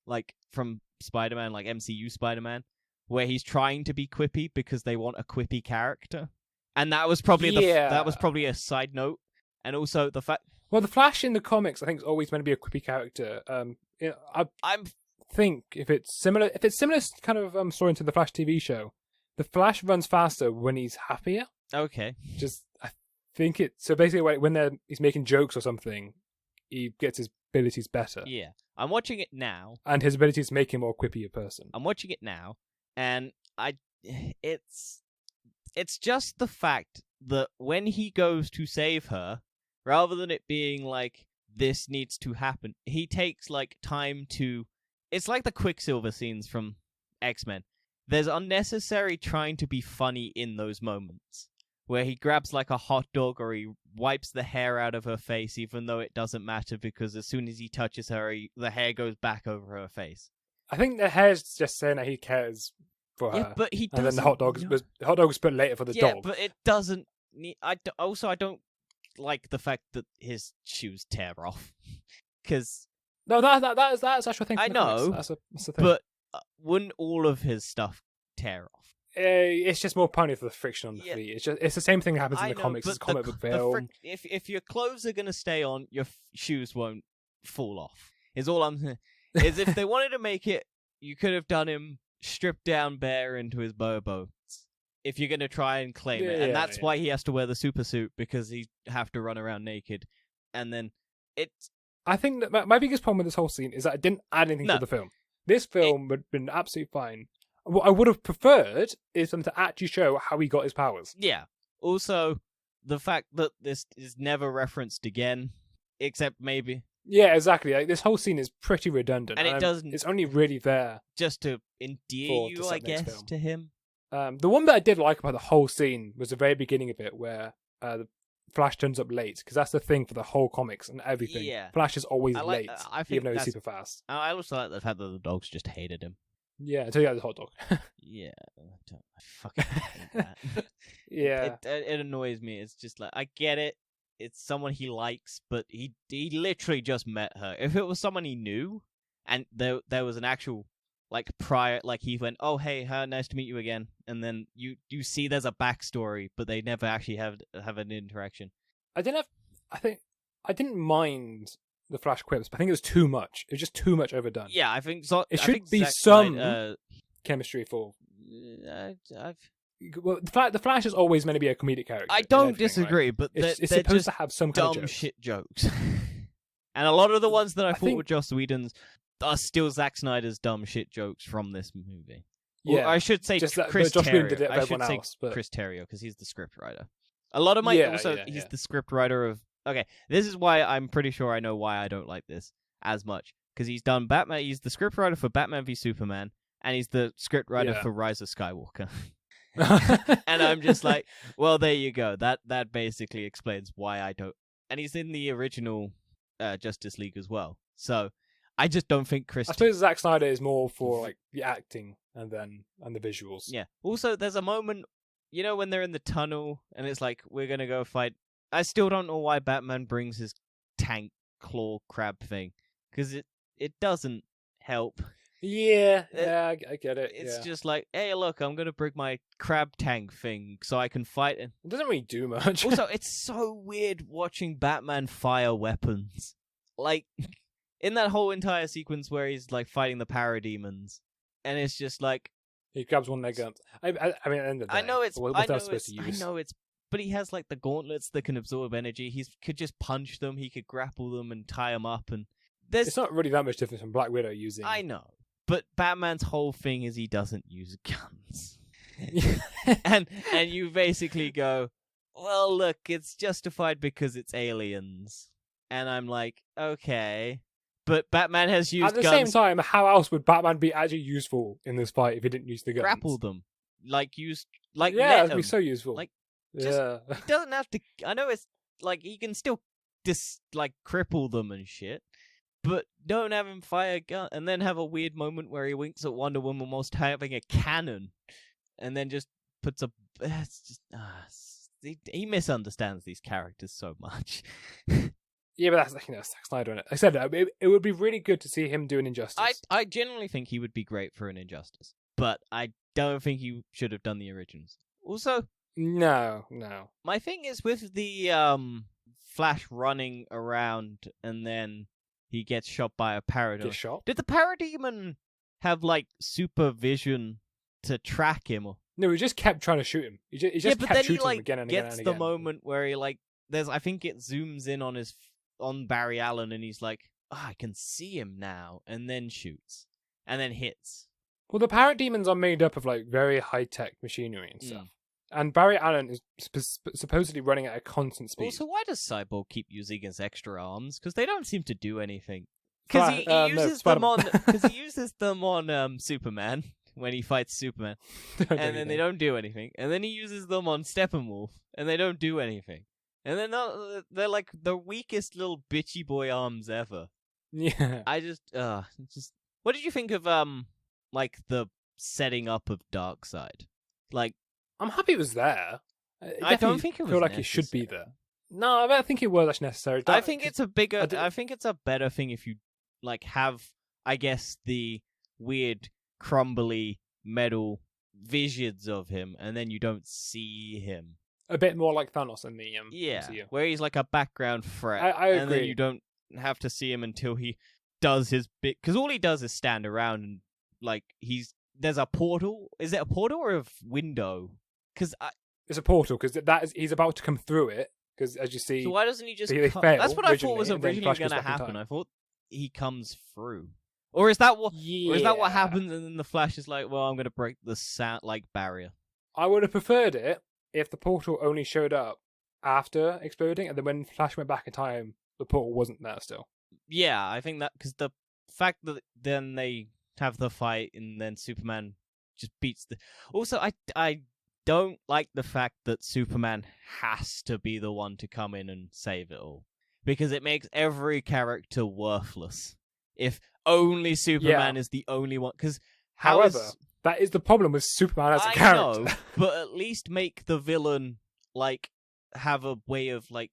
like from Spider-Man, like MCU Spider-Man, where he's trying to be quippy because they want a quippy character, and that was probably that was probably a side note, and also the fact.
Well, the Flash in the comics, I think, is always meant to be a quippy character. I think if it's similar kind of story to the Flash TV show, the Flash runs faster when he's happier.
Okay.
I think it. So basically, when he's making jokes or something, he gets his abilities better.
Yeah, I'm watching it now,
and his abilities make him more quippy a person.
I'm watching it now, and it's just the fact that when he goes to save her, rather than it being like, this needs to happen, he takes, like, time to... It's like the Quicksilver scenes from X-Men. There's unnecessary trying to be funny in those moments, where he grabs, like, a hot dog, or he wipes the hair out of her face, even though it doesn't matter, because as soon as he touches her, the hair goes back over her face.
I think the hair's just saying that he cares for her.
Yeah, but he doesn't...
And then the hot dog was put later for the dog.
Yeah, but it doesn't... I don't like the fact that his shoes tear off, because
that's actually a thing.
I know,
that's a thing.
But wouldn't all of his stuff tear off?
It's just more punny for the friction on the feet. It's the same thing that happens in the comics. It's a comic book film.
If your clothes are gonna stay on, your shoes won't fall off. Is all I'm saying. Is if they wanted to make it, you could have done him stripped down bare into his bobo. If you're going to try and claim it. And that's why he has to wear the super suit, because he have to run around naked. And then
I think that my biggest problem with this whole scene is that it didn't add anything to the film. This film would have been absolutely fine. What I would have preferred is them to actually show how he got his powers.
Yeah. Also, the fact that this is never referenced again, except maybe...
Yeah, exactly. Like, this whole scene is pretty redundant.
And it doesn't...
It's only really there...
Just to endear you, I guess, to him.
The one that I did like about the whole scene was the very beginning of it, where the Flash turns up late, because that's the thing for the whole comics and everything.
Yeah.
Flash is always late, even though he's super fast.
I also like the fact that the dogs just hated him.
Yeah, until you got the hot dog.
Yeah, I fucking hate that.
Yeah,
it annoys me. It's just like, I get it. It's someone he likes, but he literally just met her. If it was someone he knew, and there was an actual... Like, prior, like, he went, oh, hey, nice to meet you again. And then you see there's a backstory, but they never actually have an interaction.
I didn't mind the Flash quips, but I think it was too much. It was just too much overdone.
Yeah, I think so.
It should be some chemistry for... Well, the Flash is always meant to be a comedic character.
I don't disagree, right? But
it's supposed to have some kind
dumb
of
shit jokes. And a lot of the ones that I thought were Joss Whedon's are still Zack Snyder's dumb shit jokes from this movie.
Yeah,
or I should say
Chris
Terrio.
Did it
I should say
else, but...
Chris Terrio, because he's the script writer. A lot of my he's the script writer of... Okay, this is why I'm pretty sure I know why I don't like this as much, because he's done Batman. He's the script writer for Batman v Superman, and he's the script writer for Rise of Skywalker. And I'm just like, well, there you go. That basically explains why I don't. And he's in the original Justice League as well. So I just don't think Chris.
I suppose Zack Snyder is more for like the acting and the visuals.
Yeah. Also, there's a moment, when they're in the tunnel and it's like, we're gonna go fight. I still don't know why Batman brings his tank claw crab thing, because it doesn't help.
Yeah, I get it.
It's just like, hey, look, I'm gonna bring my crab tank thing so I can fight. And
it doesn't really do much.
also, it's so weird watching Batman fire weapons. Like, in that whole entire sequence where he's like fighting the parademons, and it's just like
he grabs one of their guns. I mean, at the end of the day,
I know it's.
what
I
they're
know
supposed
it's.
to use.
I know it's. But he has like the gauntlets that can absorb energy. He could just punch them. He could grapple them and tie them up. And
it's not really that much different from Black Widow using.
I know, but Batman's whole thing is he doesn't use guns. and you basically go, well, look, it's justified because it's aliens. And I'm like, okay. But Batman has used
guns. At the
guns.
same time, how else would Batman be actually useful in this fight if he didn't use the guns?
Grapple them.
Yeah, it'd be so useful.
Like,
yeah.
He doesn't have to. I know it's like he can still cripple them and shit. But don't have him fire a gun and then have a weird moment where he winks at Wonder Woman whilst having a cannon, and then just puts a. It's just he misunderstands these characters so much.
Yeah, but that's Zack Snyder in it. I said it would be really good to see him do an Injustice.
I genuinely think he would be great for an Injustice, but I don't think he should have done the originals. Also,
no.
My thing is with the Flash running around and then he gets shot by a parademon.
Get shot?
Did the parademon have like supervision to track him?
No, he just kept trying to shoot him. He just kept shooting him again and again and again.
Gets the moment where he I think it zooms in on Barry Allen and he's like, I can see him now, and then shoots and then hits.
Well, the parademons are made up of like very high tech machinery and stuff. And Barry Allen is supposedly running at a constant speed.
Also, why does Cyborg keep using his extra arms? Because they don't seem to do anything. Because he uses them on. Because he uses them on Superman when he fights Superman, and then they don't do anything. And then he uses them on Steppenwolf, and they don't do anything. And they're like the weakest little bitchy boy arms ever.
Yeah.
I just. What did you think of like the setting up of Darkseid? Like.
I'm happy it was there.
I don't think it was.
Feel like it should be there. No, I don't think it was actually necessary.
I think it's a bigger. I think it's a better thing if you like have, I guess, the weird crumbly metal visions of him, and then you don't see him.
A bit more like Thanos in the MCU.
Where he's like a background threat.
I agree.
And then you don't have to see him until he does his bit, because all he does is stand around and like there's a portal. Is it a portal or a window?
It's a portal because he's about to come through it. Because as you see,
so why doesn't he just?
That's
what I thought was originally going to happen. I thought he comes through, or is that what?
Yeah.
Or is that what happens? And then the Flash is like, "Well, I'm going to break the sound barrier."
I would have preferred it if the portal only showed up after exploding, and then when Flash went back in time, the portal wasn't there still.
Yeah, I think that because the fact that then they have the fight and then Superman just beats the. Also, I don't like the fact that Superman has to be the one to come in and save it all, because it makes every character worthless if only Superman is the only one. Because
however, that is the problem with Superman as a character.
Know, but at least make the villain have a way of like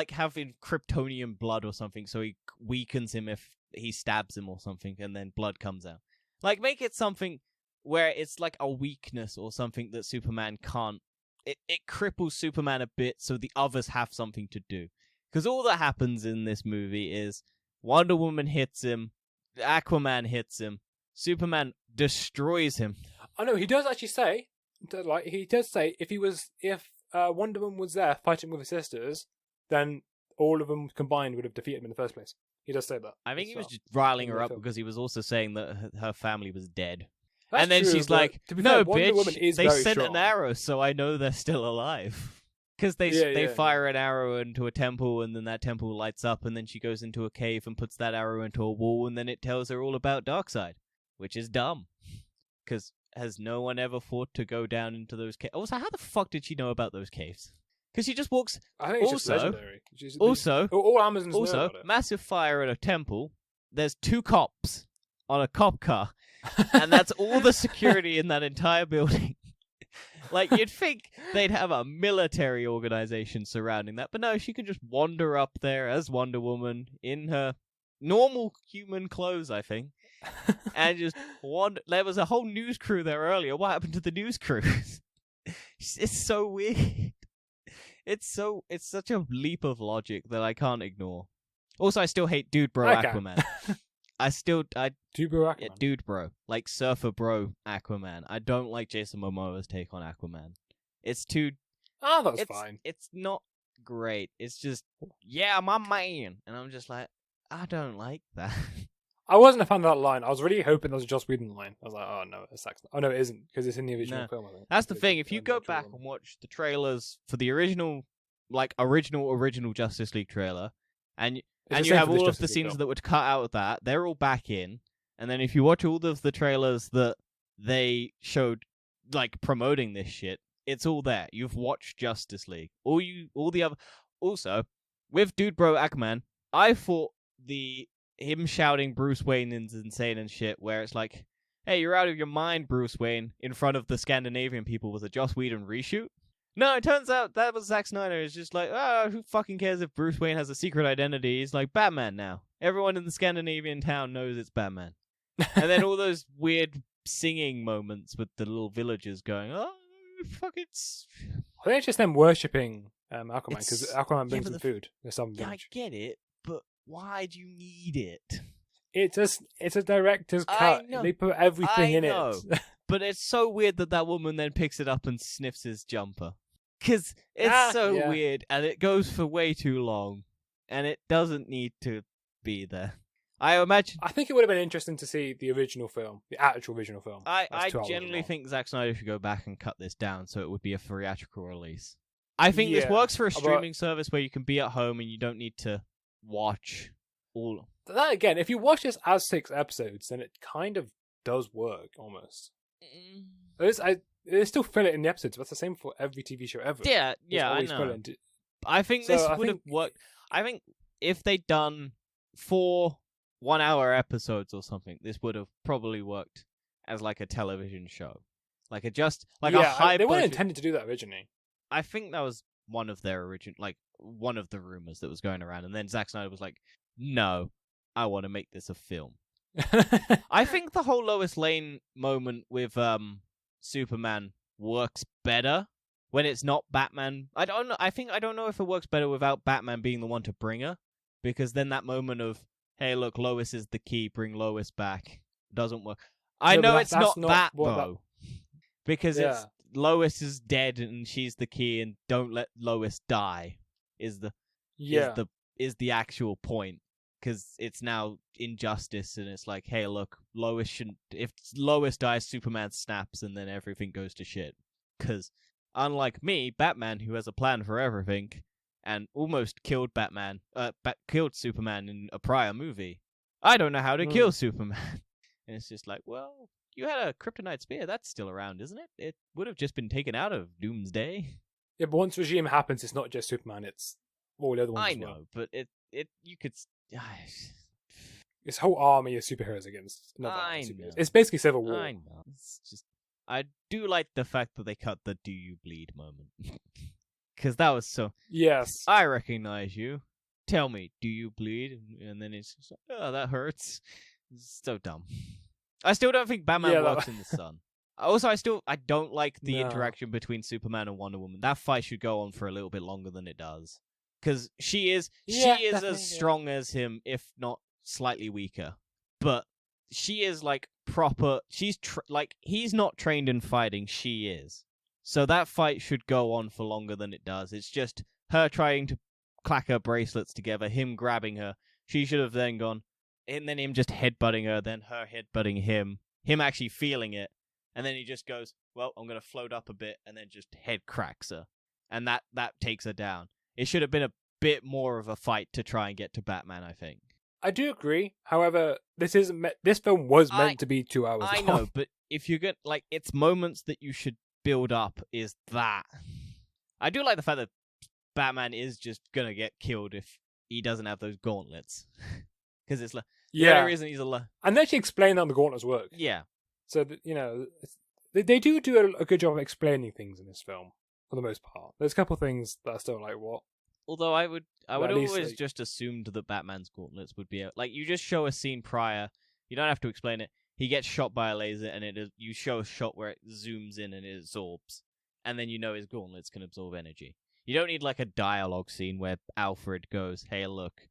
having Kryptonian blood or something, so he weakens him if he stabs him or something, and then blood comes out. Like, make it something where it's like a weakness or something that Superman can't. It cripples Superman a bit so the others have something to do. Because all that happens in this movie is Wonder Woman hits him, Aquaman hits him, Superman destroys him.
I know, he does actually say, if Wonder Woman was there fighting with her sisters, then all of them combined would have defeated him in the first place. He does say that.
I think he was just riling her up because he was also saying that her family was dead.
That's
and then
true,
she's like,
"No,
bitch, they sent an arrow, so I know they're still alive." Because they fire an arrow into a temple, and then that temple lights up, and then she goes into a cave and puts that arrow into a wall, and then it tells her all about Darkseid, which is dumb. Because has no one ever thought to go down into those caves? Also, how the fuck did she know about those caves? Because she just walks.
I think it's just legendary.
Also,
all Amazons know about it.
massive fire at a temple. There's 2 cops on a cop car, and that's all the security in that entire building. Like, you'd think they'd have a military organization surrounding that, but no, she could just wander up there as Wonder Woman in her normal human clothes, I think, and just wander. There was a whole news crew there earlier. What happened to the news crew? It's so weird. It's such a leap of logic that I can't ignore. Also, I still hate Dude Bro Aquaman.
Dude Bro Aquaman.
Yeah, Dude Bro, like Surfer Bro Aquaman. I don't like Jason Momoa's take on Aquaman. It's too.
Oh, that's fine.
It's not great. It's just, yeah, my man, and I'm just like, I don't like that.
I wasn't a fan of that line. I was really hoping that was a Joss Whedon line. I was like, oh no, it's Zack Snyder. Oh no, it isn't, because it's in the original film, I think.
That's the thing. If you go back and watch the trailers for the original Justice League trailer, and you have all of the scenes that would cut out of that, they're all back in. And then if you watch all of the trailers that they showed, like, promoting this shit, it's all there. You've watched Justice League. All the other. Also, with Dude Bro Aquaman, I thought him shouting Bruce Wayne is insane and shit, where it's like, hey, you're out of your mind, Bruce Wayne, in front of the Scandinavian people, was a Joss Whedon reshoot. No, it turns out that was Zack Snyder. It's just like, oh, who fucking cares if Bruce Wayne has a secret identity? He's like Batman now. Everyone in the Scandinavian town knows it's Batman. And then all those weird singing moments with the little villagers going, oh, fuck it.
I think it's just them worshipping Aquaman, because Aquaman brings them food. There's some village.
I get it, but why do you need it?
It's a director's cut. They put everything in it.
But it's so weird that woman then picks it up and sniffs his jumper. Because it's weird, and it goes for way too long, and it doesn't need to be there. I
think it would have been interesting to see the original film, the actual original film.
I generally think Zack Snyder should go back and cut this down so it would be a theatrical release. I think this works for a streaming service where you can be at home and you don't need to watch all.
That again, if you watch this as 6 episodes, then it kind of does work almost. They still fill it in the episodes, but it's the same for every TV show ever.
Yeah, I know. I think this would have worked. I think if they'd done 4 1-hour episodes or something, this would have probably worked as like a television show, a high.
They weren't intended to do that originally.
I think that was one of their one of the rumors that was going around, and then Zack Snyder was like, "No, I want to make this a film." I think the whole Lois Lane moment with Superman works better when it's not Batman. I don't know. I don't know if it works better without Batman being the one to bring her, because then that moment of, hey, look, Lois is the key, bring Lois back, doesn't work. It's not that though, because it's Lois is dead and she's the key, and don't let Lois die is the actual point. Because it's now injustice, and it's like, hey, look, Lois shouldn't. If Lois dies, Superman snaps, and then everything goes to shit. Because unlike me, Batman, who has a plan for everything, and almost killed killed Superman in a prior movie, I don't know how to kill Superman. And it's just like, well, you had a kryptonite spear. That's still around, isn't it? It would have just been taken out of Doomsday.
Yeah, but once Regime happens, it's not just Superman; it's all the other ones.
I know, but you could.
This whole army of superheroes against another
I
superheroes.
know.
It's basically Civil War.
I know. It's just, I do like the fact that they cut the "Do you bleed" moment, because that was so.
Yes,
I recognize you. Tell me, do you bleed? And then it's just like, oh, that hurts. It's so dumb. I still don't think Batman works in the sun. Also, I don't like the interaction between Superman and Wonder Woman. That fight should go on for a little bit longer than it does. Because she is as strong as him, if not slightly weaker. But she is like proper. She's he's not trained in fighting. She is. So that fight should go on for longer than it does. It's just her trying to clack her bracelets together, him grabbing her. She should have then gone, and then him just headbutting her, then her headbutting him actually feeling it, and then he just goes, well, I'm going to float up a bit, and then just head cracks her. And that takes her down. It should have been a bit more of a fight to try and get to Batman, I think.
I do agree. However, this film was meant to be 2 hours long.
I know, but if you get like it's moments that you should build up is that. I do like the fact that Batman is just gonna get killed if he doesn't have those gauntlets, because it's like the only reason he's alive.
And they actually explain how the gauntlets work.
Yeah.
So that, they do a good job of explaining things in this film for the most part. There's a couple of things that are still like what.
Although I would always
least,
just assumed that Batman's gauntlets would be like you just show a scene prior. You don't have to explain it. He gets shot by a laser, and you show a shot where it zooms in and it absorbs, and then you know his gauntlets can absorb energy. You don't need like a dialogue scene where Alfred goes, hey look,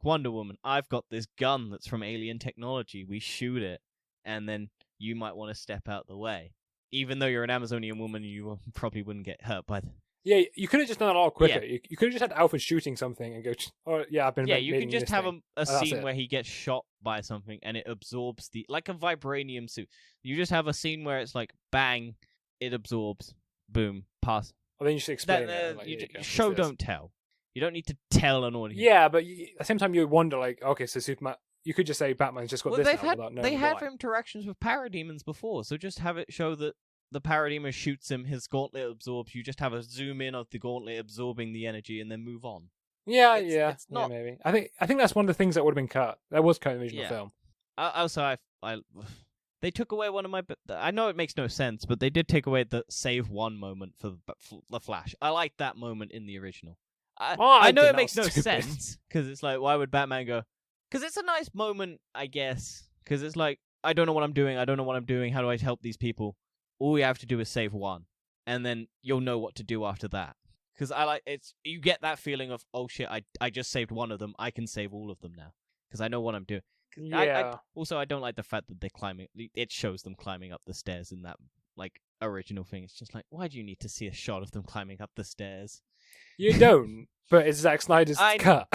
Wonder Woman, I've got this gun that's from alien technology. We shoot it, and then you might want to step out the way. Even though you're an Amazonian woman, you probably wouldn't get hurt by them.
Yeah, you could have just done it a lot quicker.
Yeah.
You could have just had Alfred shooting something and go, oh, yeah, I've been...
Yeah, you can just have a scene
it.
where he gets shot by something and it absorbs like a vibranium suit. You just have a scene where it's like, bang, it absorbs, boom, pass.
Well, then you should explain it. Like,
show, don't tell. You don't need to tell an audience.
Yeah, but at the same time, you wonder, like, okay, so Superman... You could just say Batman's just got this now without knowing
They had
why.
interactions with parademons before, so just have it show that the parademon shoots him, his gauntlet absorbs. You just have a zoom in of the gauntlet absorbing the energy, and then move on.
Yeah,
it's not...
yeah, maybe. I think that's one of the things that would have been cut. That was cut in the original film.
Also, they took away one of my... I know it makes no sense, but they did take away the save one moment for the Flash. I like that moment in the original. I know it makes no sense, because it's like, why would Batman go... Because it's a nice moment, I guess. Because it's like, I don't know what I'm doing. How do I help these people? All you have to do is save one. And then you'll know what to do after that. Because you get that feeling of, oh shit, I just saved one of them. I can save all of them now. Because I know what I'm doing.
Yeah.
I don't like the fact that they're climbing. It shows them climbing up the stairs in that like original thing. It's just like, why do you need to see a shot of them climbing up the stairs?
You don't, but it's Zack Snyder's cut.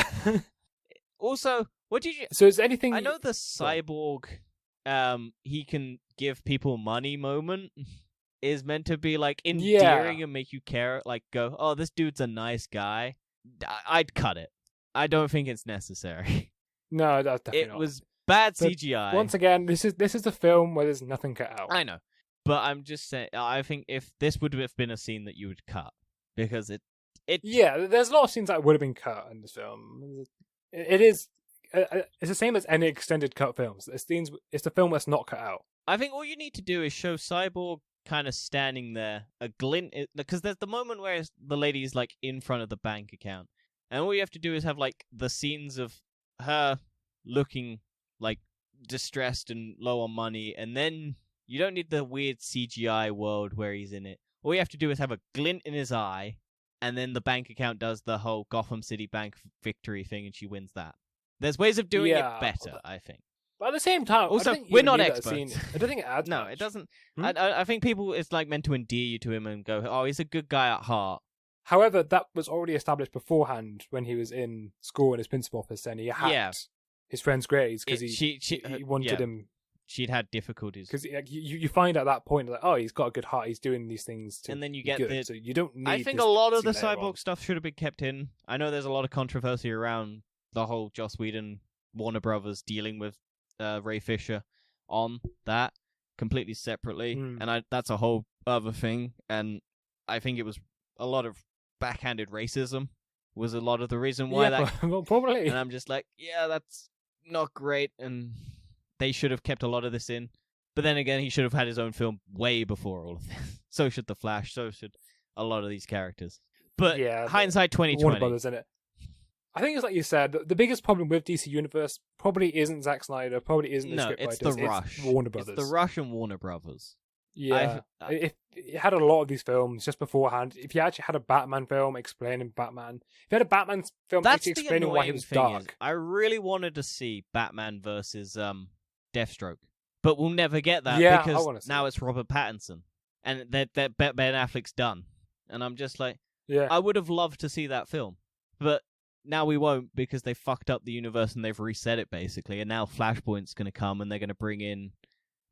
Also, what did you...
So is anything...
I know the cyborg, he can give people money moment is meant to be like endearing and make you care, like go, oh, this dude's a nice guy. I'd cut it. I don't think it's necessary.
No, that's definitely not.
It was bad
but
CGI.
Once again, this is a film where there's nothing cut out.
I know, but I'm just saying. I think if this would have been a scene that you would cut, because it.
Yeah, there's a lot of scenes that would have been cut in this film. It is. It's the same as any extended cut films. It's the film that's not cut out.
I think all you need to do is show Cyborg kind of standing there, a glint, because there's the moment where the lady's like in front of the bank account, and all you have to do is have like the scenes of her looking like distressed and low on money, and then you don't need the weird CGI world where he's in it. All you have to do is have a glint in his eye, and then the bank account does the whole Gotham City Bank victory thing, and she wins that. There's ways of doing it better, I think.
But at the same time,
also, we're not experts.
I don't think it adds
No,
much.
it doesn't. I think people, it's like meant to endear you to him and go, oh, he's a good guy at heart.
However, that was already established beforehand when he was in school in his principal office, and he hacked his friend's grades because he wanted him.
She'd had difficulties.
Because you find at that point, like, oh, he's got a good heart, he's doing these things to
and then you
be
get
good, so you don't need
I think a lot of the Cyborg stuff should have been kept in. I know there's a lot of controversy around the whole Joss Whedon, Warner Brothers dealing with Ray Fisher on that completely separately, and that's a whole other thing. And I think it was a lot of backhanded racism was a lot of the reason why
well, probably.
And I'm just like, yeah, that's not great, and they should have kept a lot of this in. But then again, he should have had his own film way before all of this. So should the Flash. So should a lot of these characters. But hindsight 2020.
Warner Brothers in it. I think it's like you said, the biggest problem with DC Universe probably isn't Zack Snyder, probably isn't the scriptwriters.
It's the rush.
It's Warner Brothers.
It's the rush and Warner Brothers.
Yeah. If you had a lot of these films just beforehand, if you actually had a Batman film explaining Batman, if you had a Batman film actually explaining why he was dark.
I really wanted to see Batman versus Deathstroke, but we'll never get that because now it's Robert Pattinson, and that Ben Affleck's done. And I'm just like, I would have loved to see that film, but now we won't because they fucked up the universe and they've reset it basically. And now Flashpoint's going to come and they're going to bring in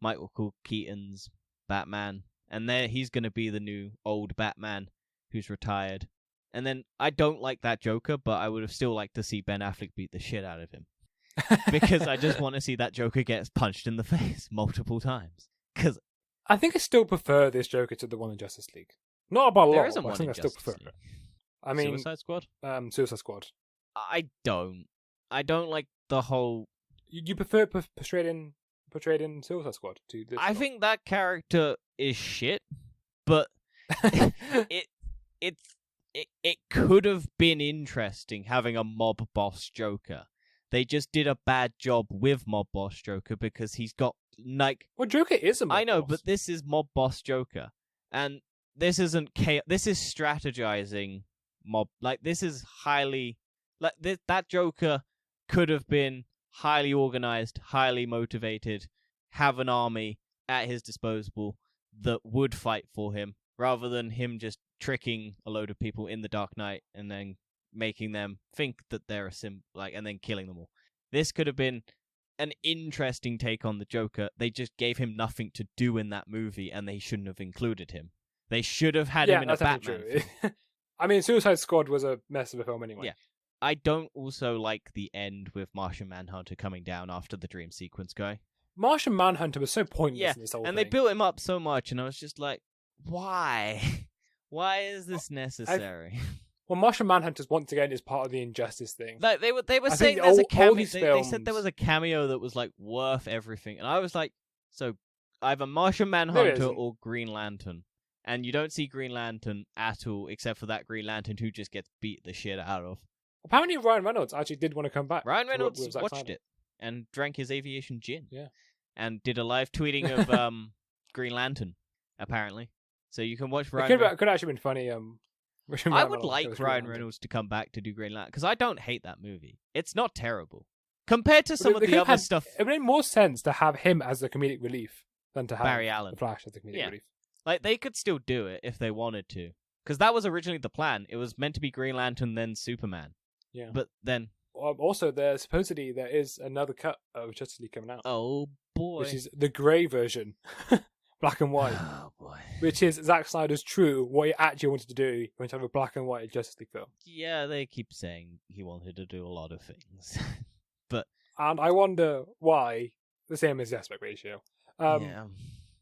Michael Keaton's Batman, and he's going to be the new old Batman who's retired. And then I don't like that Joker, but I would have still liked to see Ben Affleck beat the shit out of him. Because I just want to see that Joker get punched in the face multiple times. Because
I think I still prefer this Joker to the one in Justice League. Not about a
There
lot,
isn't
but I
one
think
in
I still
Justice
prefer
League.
it. I mean,
Suicide Squad.
Suicide Squad.
I don't like the whole.
You prefer portrayed in Suicide Squad to this?
I
film?
think that character is shit, but it it could have been interesting having a mob boss Joker. They just did a bad job with mob boss Joker because he's got like.
Well, Joker is a mob
I know,
boss.
but this is mob boss Joker, and this isn't chaos. This is strategizing mob. Like this is highly like that Joker could have been highly organized, highly motivated, have an army at his disposal that would fight for him, rather than him just tricking a load of people in the Dark Knight and then making them think that they're and then killing them all. This could have been an interesting take on the Joker. They just gave him nothing to do in that movie, and they shouldn't have included him. They should have had him in a Batman film.
I mean, Suicide Squad was a mess of a film anyway.
Yeah. I don't also like the end with Martian Manhunter coming down after the dream sequence guy.
Martian Manhunter was so pointless
Yeah,
in this whole
and
thing.
they built him up so much, and I was just like, why? Why is this necessary?
Well, Martian Manhunter once again is part of the Injustice thing.
Like they were
I
saying
think
there's a
all
cameo.
these
They
films-
said there was a cameo that was like worth everything, and I was like, so either Martian
There
Manhunter
isn't.
or Green Lantern, and you don't see Green Lantern at all, except for that Green Lantern who just gets beat the shit out of.
Apparently, Ryan Reynolds actually did want to come back.
Ryan
to work
Reynolds
with Zack
watched
Snyder.
it and drank his aviation gin.
Yeah.
And did a live tweeting of Green Lantern, apparently. So you can watch
It
Ryan.
could actually been funny.
I would like Ryan Reynolds to come back to do Green Lantern, because I don't hate that movie. It's not terrible. Compared to some of the other stuff.
It made more sense to have him as the comedic relief than to have
Barry Allen.
the Flash as the comedic
Yeah.
relief.
Like, they could still do it if they wanted to. Because that was originally the plan. It was meant to be Green Lantern, then Superman.
Yeah.
But then,
Also, there is another cut of Justice League coming out,
oh boy.
which is the grey version, black and white,
Oh boy.
which is Zack Snyder's true what he actually wanted to do. He wanted to have a black and white Justice League film.
Yeah, they keep saying he wanted to do a lot of things.
And I wonder why, the same as the aspect ratio.
Yeah.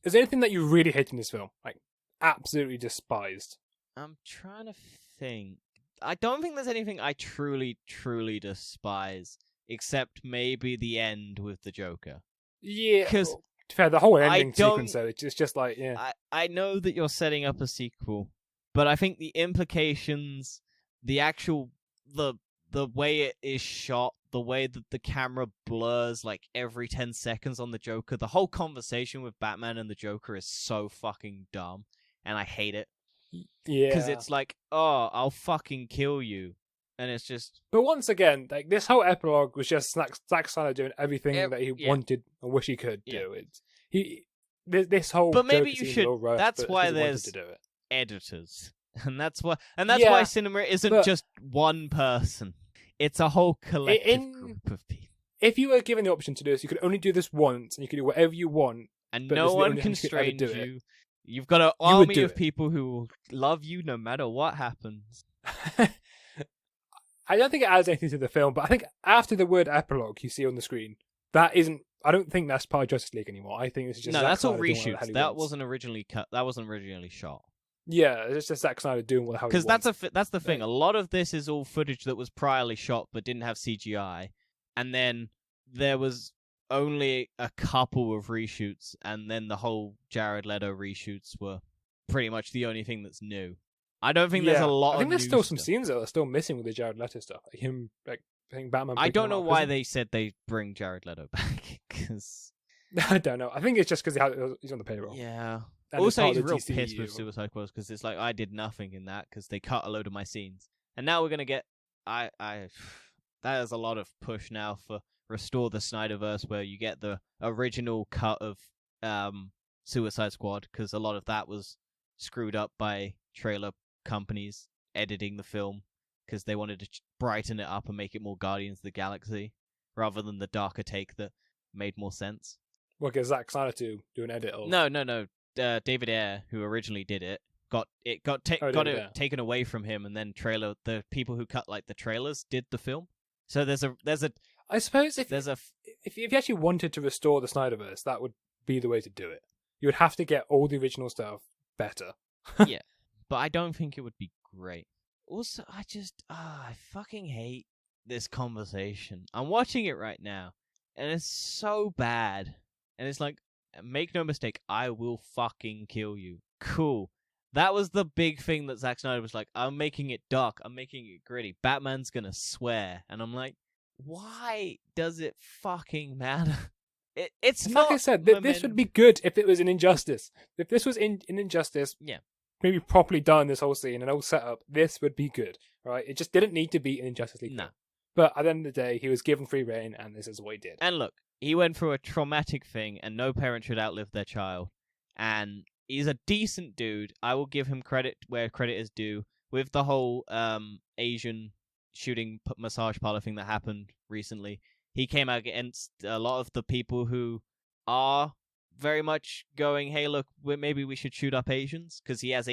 Is there anything that you really hate in this film? Like, absolutely despised?
I'm trying to think. I don't think there's anything I truly, truly despise, except maybe the end with the Joker.
Yeah.
'Cause
to be fair, the whole
I
ending
don't-
sequence, though, it's just like, yeah.
I know that you're setting up a sequel, but I think the implications, the actual, the way it is shot, the way that the camera blurs like every 10 seconds on the Joker, the whole conversation with Batman and the Joker is so fucking dumb, and I hate it.
Yeah.
Because it's like, oh, I'll fucking kill you. And it's just...
But once again, like this whole epilogue was just Zack Snyder doing everything that he
yeah.
wanted and wish he could
Yeah.
do. This whole
But maybe
Joker
you
scene
should-
was all rushed,
that's
but
why
because he wanted
there's-
to do it.
editors. And that's why
Yeah,
cinema isn't
but-
just one person. It's a whole collective group of people.
If you were given the option to do this, you could only do this once, and you could do whatever you want.
And
but
no
this is the
one
only time you could ever
constrains
do it.
you. You've got an
You would
army
do
of
it.
people who will love you no matter what happens.
I don't think it adds anything to the film, but I think after the word epilogue you see on the screen, that isn't. I don't think that's part of Justice League anymore. I think it's just
No,
Zack
that's all
Snyder doing what the hell
reshoots.
he
That
wants.
wasn't originally cut. That wasn't originally shot.
Yeah, it's just Zack Snyder doing what the hell he
Because
wants.
that's the thing. A lot of this is all footage that was priorly shot but didn't have CGI, and then there was only a couple of reshoots, and then the whole Jared Leto reshoots were pretty much the only thing that's new. I don't think there's a lot.
I think
of
there's
new
still some
stuff.
scenes that are still missing with the Jared Leto stuff. Like him, like I think Batman.
I
picking
don't
him
know
out of
why
prison.
they said they bring Jared Leto back. Because
I don't know. I think it's just because he's on the payroll.
yeah.
And it's
Also,
part
he's
of the
real
DCU.
pissed with Suicide Squad because it's like I did nothing in that because they cut a load of my scenes, and now we're gonna get that is a lot of push now for Restore the Snyderverse, where you get the original cut of Suicide Squad, because a lot of that was screwed up by trailer companies editing the film because they wanted to brighten it up and make it more Guardians of the Galaxy rather than the darker take that made more sense.
Well, get Zack Snyder to do an edit of.
No. David Ayer, who originally did it, got it
David Ayer.
taken away from him, and then the people who cut like the trailers did the film. So there's a
I suppose if
there's a
you actually wanted to restore the Snyderverse, that would be the way to do it. you would have to get all the original stuff better.
Yeah, but I don't think it would be great. Also, I fucking hate this conversation. I'm watching it right now, and it's so bad. And it's like, make no mistake, I will fucking kill you. Cool. That was the big thing that Zack Snyder was like, I'm making it dark, I'm making it gritty. Batman's gonna swear. And I'm like, why does it fucking matter? It's
And
not.
like I said, this would be good if it was an Injustice. If this was in Injustice,
Yeah.
maybe properly done, this whole scene and all set up, this would be good, right? It just didn't need to be an Injustice League
No.
film. But at the end of the day, he was given free reign, and this is what he did.
And look, he went through a traumatic thing, and no parent should outlive their child. And he's a decent dude. I will give him credit where credit is due. With the whole Asian shooting massage parlor thing that happened recently, he came out against a lot of the people who are very much going, hey, look, maybe we should shoot up Asians, because he has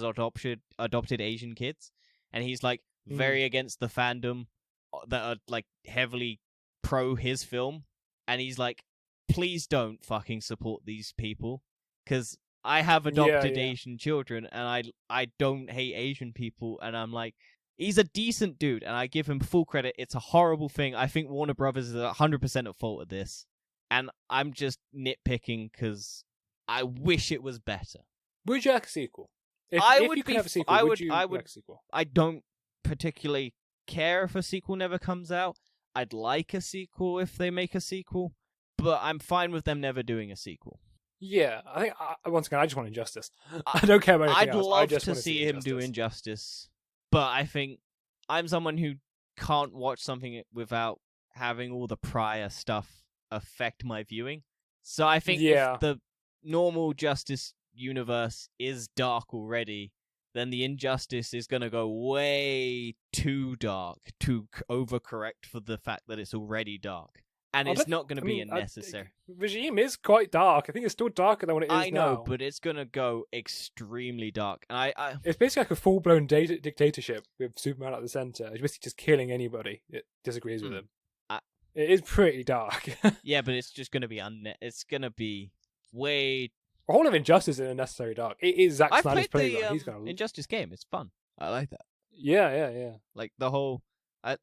adopted Asian kids, and he's like very against the fandom that are like heavily pro his film, and he's like, please don't fucking support these people, because I have adopted Asian children, and I don't hate Asian people, and I'm like, he's a decent dude, and I give him full credit. It's a horrible thing. I think Warner Brothers is 100% at fault at this, and I'm just nitpicking because I wish it was better.
Would you like a sequel? If you could have a sequel, would you like a sequel?
I don't particularly care if a sequel never comes out. I'd like a sequel if they make a sequel, but I'm fine with them never doing a sequel.
Yeah, I think, once again, I just want Injustice. I don't care about anything else.
I'd love to see him do Injustice, but I think I'm someone who can't watch something without having all the prior stuff affect my viewing. So I think if the normal Justice universe is dark already, then the Injustice is going to go way too dark to overcorrect for the fact that it's already dark. And it's not going to be unnecessary.
Regime is quite dark. I think it's still darker than what it is now.
I know, but it's going to go extremely dark. And
it's basically like a full-blown dictatorship with Superman at the center. It's basically just killing anybody that disagrees with him. It is pretty dark.
Yeah, but it's just going to be it's going to be way...
The whole of Injustice is unnecessary dark. It is Zack Snyder's playground.
He's the Injustice game. It's fun. I like that.
Yeah.
Like the whole...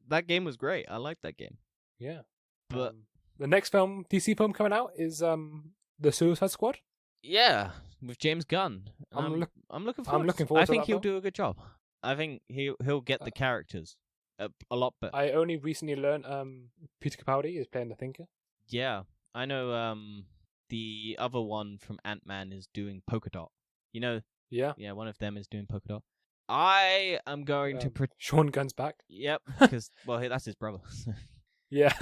that game was great. I like that game.
Yeah.
But
the next DC film coming out is the Suicide Squad.
Yeah, with James Gunn. I'm looking forward. I think he'll do a good job. I think he'll get the characters a lot better.
I only recently learned Peter Capaldi is playing the Thinker.
Yeah, I know. The other one from Ant-Man is doing Polka Dot. You know.
Yeah.
Yeah, one of them is doing Polka Dot. I am going to
Sean Gunn's back.
Yep, because that's his brother.
Yeah.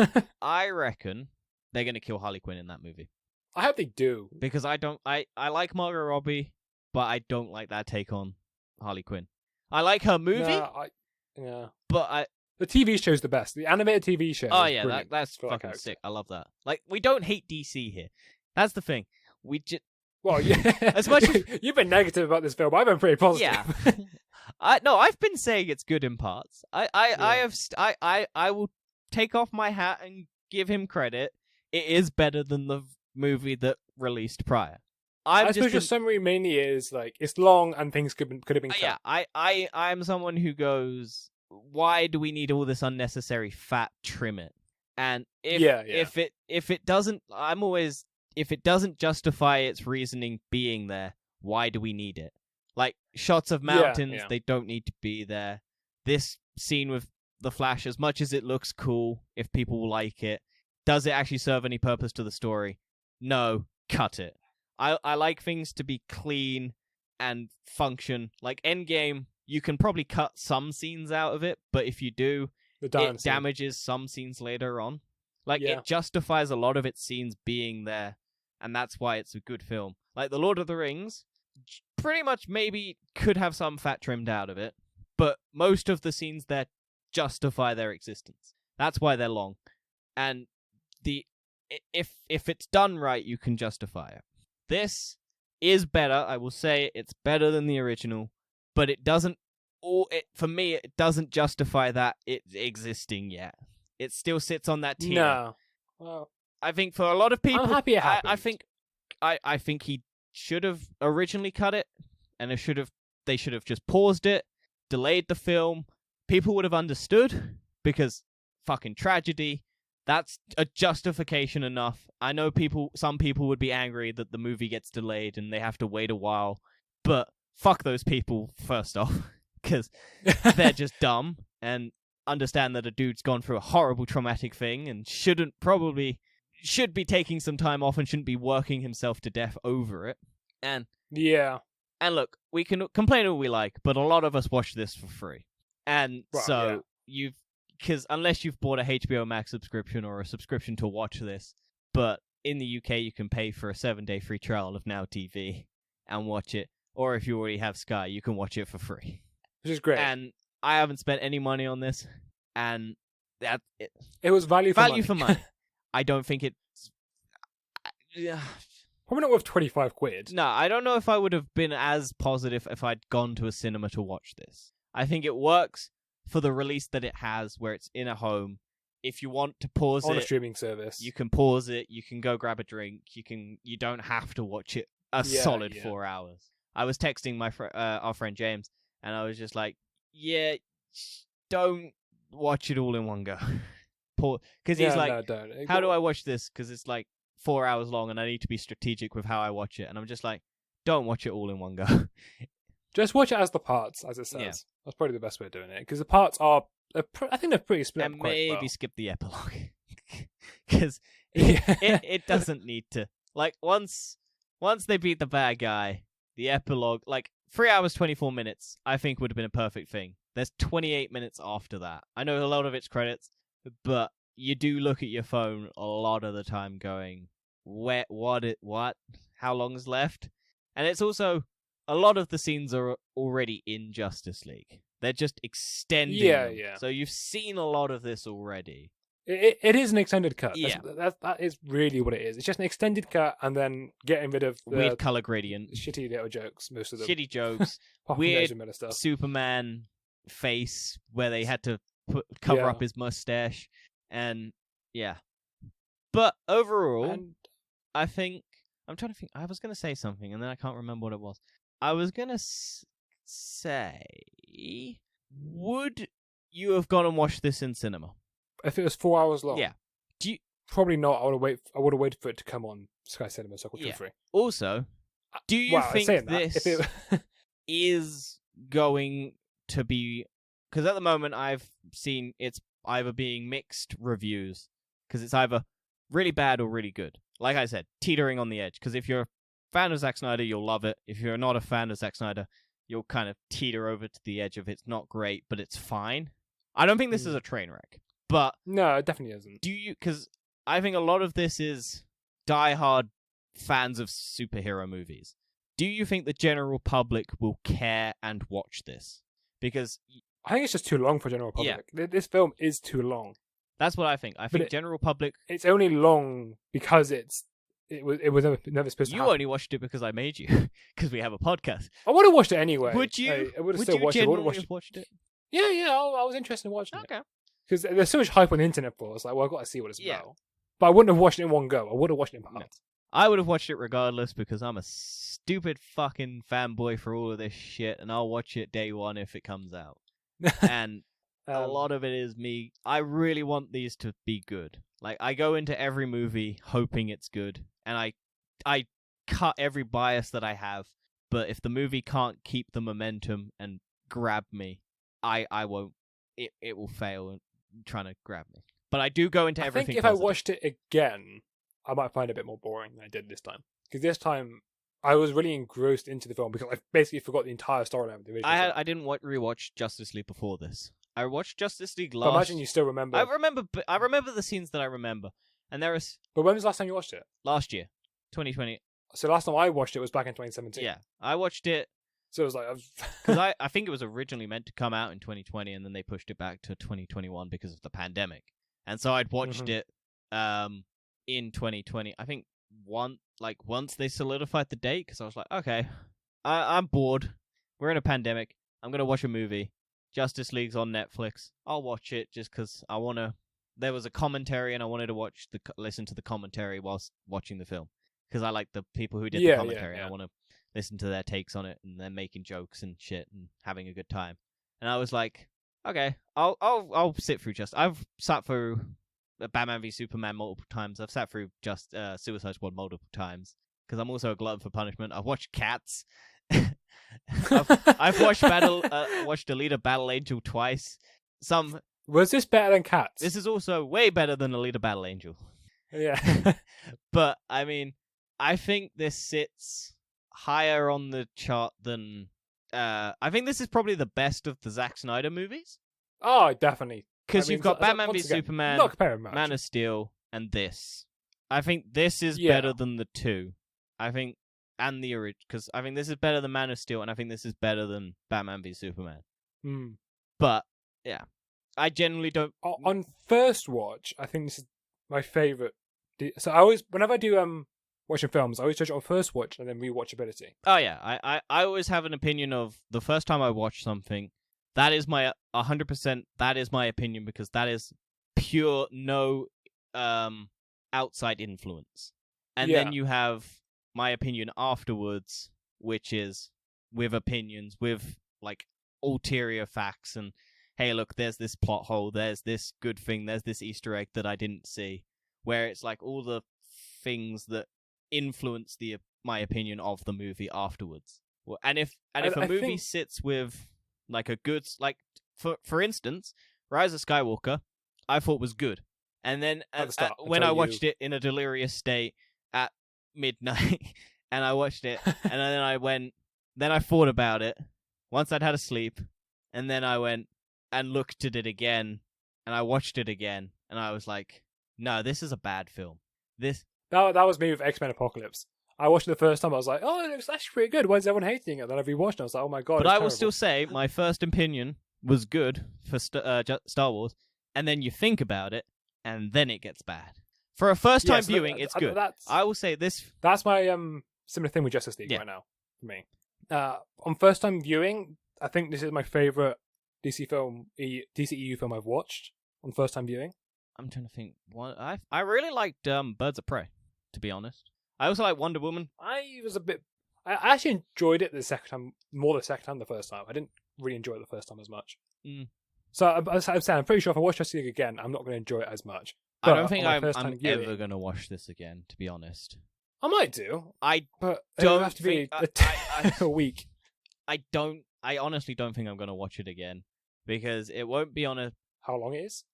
I reckon they're going to kill Harley Quinn in that movie.
I hope they do.
Because I like Margot Robbie, but I don't like that take on Harley Quinn. I like her movie. But
the TV show's the best. The animated TV show.
Oh yeah, that's fucking sick. I love that. Like, we don't hate DC here. That's the thing. We just...
Well, yeah.
As much as...
You've been negative about this film. I've been pretty positive.
Yeah. I've been saying it's good in parts. I will take off my hat and give him credit. It is better than the movie that released prior.
I suppose your summary mainly is like it's long and things could have been cut.
Yeah, I'm someone who goes, why do we need all this unnecessary fat? Trim it. And if it doesn't, if it doesn't justify its reasoning being there, why do we need it? Like shots of mountains, they don't need to be there. This scene with the Flash, as much as it looks cool, if people like it, does it actually serve any purpose to the story? No, cut it. I like things to be clean and function. Like Endgame, you can probably cut some scenes out of it, but if you do, it damages some scenes later on. Like, it justifies a lot of its scenes being there, and that's why it's a good film. Like, The Lord of the Rings, pretty much maybe could have some fat trimmed out of it, but most of the scenes there justify their existence. That's why they're long. And if it's done right, you can justify it. This is better. I will say it's better than the original, but it doesn't. For me, it doesn't justify that it's existing yet. It still sits on that tier.
No. Well,
I think for a lot of people,
I'm happy it happened.
I think he should have originally cut it, and they should have just paused it, delayed the film. People would have understood, because fucking tragedy. That's a justification enough. I know some people would be angry that the movie gets delayed and they have to wait a while, but fuck those people first off, because they're just dumb and understand that a dude's gone through a horrible traumatic thing and should be taking some time off and shouldn't be working himself to death over it. And
yeah.
And look, we can complain all we like, but a lot of us watch this for free. And because unless you've bought a HBO Max subscription or a subscription to watch this, but in the UK you can pay for a 7-day free trial of Now TV and watch it. Or if you already have Sky, you can watch it for free.
Which is great.
And I haven't spent any money on this, and
it was value
for money. I don't think it's...
Probably not worth 25 quid.
No, I don't know if I would have been as positive if I'd gone to a cinema to watch this. I think it works for the release that it has, where it's in a home. If you want to pause
on
it...
a streaming service.
You can pause it, you can go grab a drink, you don't have to watch it solid 4 hours. I was texting our friend James, and I was just like, don't watch it all in one go. Because he's like,
no, don't.
How do I watch this? Because it's like 4 hours long, and I need to be strategic with how I watch it. And I'm just like, don't watch it all in one go.
Just watch it as the parts, as it says. Yeah. That's probably the best way of doing it. Because the parts are, I think they're pretty split
and
up quite
maybe
well.
Skip the epilogue. Because it doesn't need to. Like, once they beat the bad guy, the epilogue, like 3 hours, 24 minutes, I think would have been a perfect thing. There's 28 minutes after that. I know a lot of it's credits, but you do look at your phone a lot of the time going, what, how long's left? And it's also, a lot of the scenes are already in Justice League. They're just extending them.
Yeah.
So you've seen a lot of this already.
It is an extended cut.
Yeah.
That is really what it is. It's just an extended cut and then getting rid of the
weird color gradient.
Shitty little jokes, most of them.
Shitty jokes. Weird Superman face where they had to cover up his mustache. And, yeah. But overall, I think... I'm trying to think... I was going to say something, and then I can't remember what it was. I was going to say... Would you have gone and watched this in cinema?
If it was 4 hours long?
Yeah.
Probably not. I would have waited for it to come on Sky Cinema, so I could free.
Also, do you think this is going to be... Because at the moment, I've seen it's either being mixed reviews, because it's either really bad or really good. Like I said, teetering on the edge. Because if you're a fan of Zack Snyder, you'll love it. If you're not a fan of Zack Snyder, you'll kind of teeter over to the edge of it's not great, but it's fine. I don't think this is a train wreck. But
no, it definitely isn't.
Because I think a lot of this is diehard fans of superhero movies. Do you think the general public will care and watch this? Because
I think it's just too long for general public. Yeah. This film is too long.
That's what I think. I think general public...
It's only long because it was never supposed to happen.
You only watched it because I made you, because we have a podcast.
I would have watched it anyway.
Would you?
I would have still watched it. I would have
watched it.
Yeah, I was interested in watching it. Okay. Because there's so much hype on the internet for it. It's like, well, I've got to see what it's about. But I wouldn't have watched it in one go. I would have watched it in parts.
No. I would have watched it regardless because I'm a stupid fucking fanboy for all of this shit, and I'll watch it day one if it comes out. And a lot of it is me. I really want these to be good. Like, I go into every movie hoping it's good, and I cut every bias that I have, but if the movie can't keep the momentum and grab me, I won't. It will fail trying to grab me. But I do go into everything.
I think if
positive.
I watched it again, I might find it a bit more boring than I did this time. Because this time, I was really engrossed into the film because I basically forgot the entire storyline of the original film.
I didn't rewatch Justice League before this. I watched Justice League last...
But imagine you still remember...
I remember the sscenes that I remember. And there is...
But when was the last time you watched it?
Last year. 2020.
So last time I watched it was back in 2017.
Yeah. I watched it...
So it was like...
Because I think it was originally meant to come out in 2020, and then they pushed it back to 2021 because of the pandemic. And so I'd watched it in 2020. I think once they solidified the date, because I was like, okay, I'm bored. We're in a pandemic. I'm going to watch a movie. Justice League's on Netflix. I'll watch it just because I want to... There was a commentary, and I wanted to listen to the commentary whilst watching the film. because I like the people who did
Yeah,
the commentary.
yeah.
And I want to listen to their takes on it, and they're making jokes and shit and having a good time. And I was like, okay, I'll sit through I've sat through Batman v Superman multiple times. I've sat through Suicide Squad multiple times because I'm also a glutton for punishment. I've watched Cats. I've watched Alita Battle Angel twice.
Was this better than Cats?
This is also way better than Alita Battle Angel.
Yeah.
But I mean, I think this sits higher on the chart than. I think this is probably the best of the Zack Snyder movies.
Oh, definitely.
Because you've got Batman v Superman,
not comparing much.
Man of Steel, and this. I think this is
Yeah.
better than the two. I think, and the original, because I think this is better than Man of Steel, and I think this is better than Batman v Superman.
Mm.
But yeah, I generally don't.
On first watch, I think this is my favorite. So I always, whenever I do watching films, I always judge it on first watch and then rewatchability.
Oh yeah, I always have an opinion of the first time I watch something. That is my 100%. That is my opinion because that is pure no outside influence. And then you have my opinion afterwards, which is with opinions, with like ulterior facts, and hey, look, there's this plot hole, there's this good thing, there's this Easter egg that I didn't see, where it's like all the things that influence my opinion of the movie afterwards. And if a movie sits with like a good, like for instance, Rise of Skywalker, I thought was good, and then when I watched it in a delirious state at midnight, and I watched it, and then I thought about it once I'd had a sleep, and then I went and looked at it again, and I watched it again, and I was like, no, this is a bad film.
That was me with X-Men Apocalypse. I watched it the first time. I was like, "Oh, it looks actually pretty good. Why is everyone hating it?" Then I rewatched it. I was like, "Oh my god!"
But I will still say my first opinion was good for Star Wars, and then you think about it, and then it gets bad. For a first-time viewing, it's good. I will say this.
That's my similar thing with Justice League right now for me. On first-time viewing, I think this is my favorite DCEU film I've watched on first-time viewing.
I'm trying to think. I really liked Birds of Prey, to be honest. I also like Wonder Woman.
I actually enjoyed it the second time than the first time. I didn't really enjoy it the first time as much. So I'm saying, I'm pretty sure if I watch Justice League again, I'm not going to enjoy it as much.
But I don't think I'm ever going to watch this again, to be honest.
I might do.
But
it don't have to be a week.
I honestly don't think I'm going to watch it again because it won't be on a.
How long it is?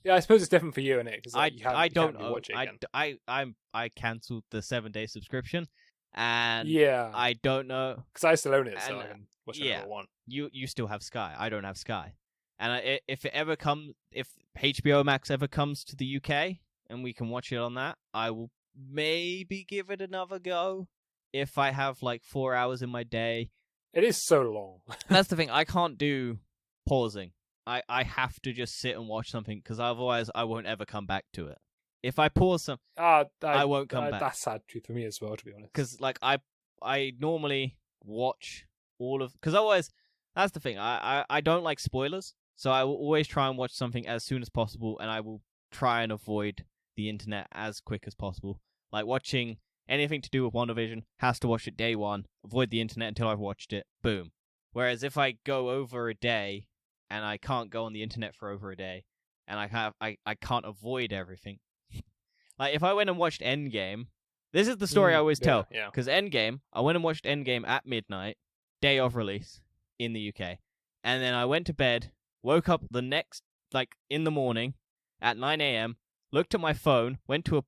Yeah, I suppose it's different for you, innit? Because
I don't know. I cancelled the 7-day subscription, and I don't know
because I still own it, so I can watch it whenever I want.
You still have Sky. I don't have Sky, and if HBO Max ever comes to the UK and we can watch it on that, I will maybe give it another go. If I have like 4 hours in my day,
it is so long.
That's the thing. I can't do pausing. I have to just sit and watch something because otherwise I won't ever come back to it. If I pause I won't come back.
That's sad truth for me as well, to be honest.
Because like I normally watch all of because otherwise that's the thing. I don't like spoilers, so I will always try and watch something as soon as possible, and I will try and avoid the internet as quick as possible. Like watching anything to do with WandaVision, has to watch it day one. Avoid the internet until I've watched it. Boom. Whereas if I go over a day and I can't go on the internet for over a day, and I can't avoid everything. Like, if I went and watched Endgame, this is the story I always tell. Because Endgame, I went and watched Endgame at midnight, day of release, in the UK. And then I went to bed, woke up the next, in the morning, at 9 a.m., looked at my phone, went to a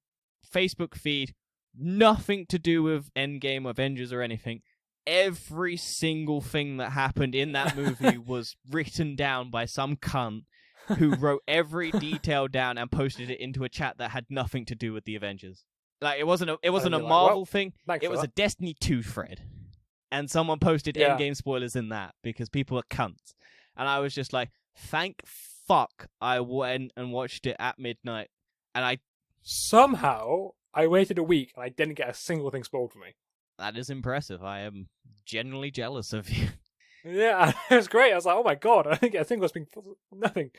Facebook feed, nothing to do with Endgame, Avengers, or anything. Every single thing that happened in that movie was written down by some cunt who wrote every detail down and posted it into a chat that had nothing to do with the Avengers. Like it wasn't a Marvel thing. It was a Destiny 2 thread, and someone posted Endgame spoilers in that because people are cunts. And I was just like, thank fuck I went and watched it at midnight, and I waited a week and I didn't get a single thing spoiled for me. That is impressive. I am genuinely jealous of you.
Yeah, it was great. I was like, oh my god, I think it was nothing.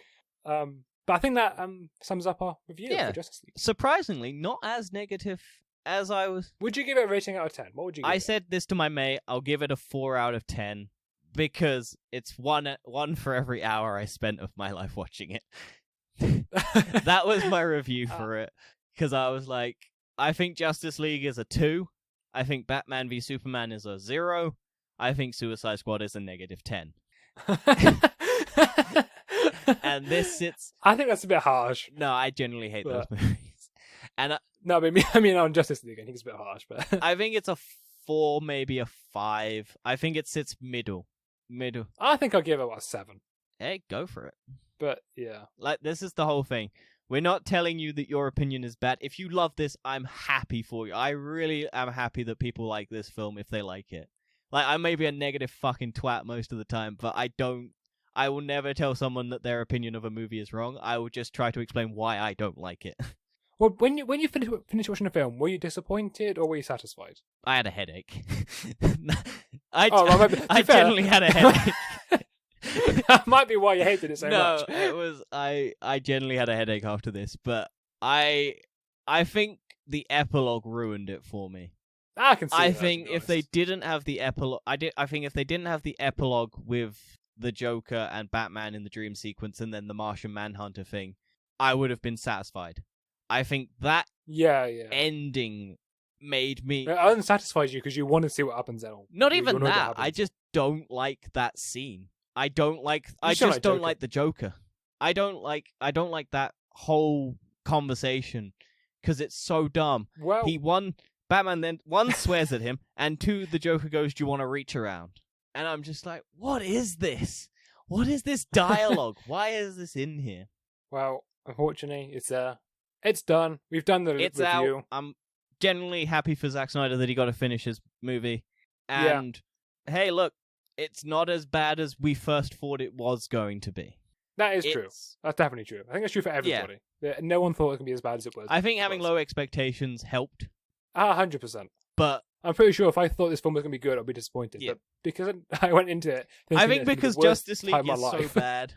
But I think that sums up our review for Justice League.
Surprisingly, not as negative as I was,
Would you give it a rating out of 10? What would you give
I
it?
said this to my mate. I'll give it a 4 out of 10 because it's one for every hour I spent of my life watching it. That was my review for it, because I was like, I think Justice League is a 2. I think Batman v Superman is a 0. I think Suicide Squad is a -10. And this sits.
I think that's a bit harsh.
No, I generally hate those movies. And
No, I mean on Justice League, I think it's a bit harsh, but
I think it's a 4, maybe a 5. I think it sits middle.
I think I'll give it a 7.
Hey, go for it.
But yeah,
Like, this is the whole thing. We're not telling you that your opinion is bad. If you love this, I'm happy for you. I really am happy that people like this film if they like it. Like, I may be a negative fucking twat most of the time, but I will never tell someone that their opinion of a movie is wrong. I will just try to explain why I don't like it.
well, when you finish watching the film, were you disappointed or were you satisfied?
I had a headache. I
fair.
generally had a headache.
That might be why you hated it so much.
No, it was I generally had a headache after this, but I think the epilogue ruined it for me.
I can see
I
that,
think
to be
if they
honest.
didn't have the epilogue, I think if they didn't have the epilogue with the Joker and Batman in the dream sequence and then the Martian Manhunter thing, I would have been satisfied. I think that
yeah,
ending made me
it unsatisfies you because you want to see what happens then.
not
You
even
know what
that.
happens.
I just don't like that scene. I don't like.
You
I
still
just
like
don't
Joker.
like the Joker. I don't like that whole conversation because it's so dumb.
Well,
Batman then one swears at him, and 2, the Joker goes, "Do you want to reach around?" And I'm just like, what is this? What is this dialogue? Why is this in here?
well, unfortunately, it's done. We've done the
It's
review.
out. I'm genuinely happy for Zack Snyder that he got to finish his movie. And hey, look, it's not as bad as we first thought it was going to be.
That is true.
It's-
That's definitely true. I think it's true for everybody. No one thought it could be as bad as it was.
I think having low expectations helped,
100%.
but
I'm pretty sure if I thought this film was going to be good, I'd be disappointed.
Yeah.
But because I went into it,
I think because Justice League
time of
is
my
so
life.
bad,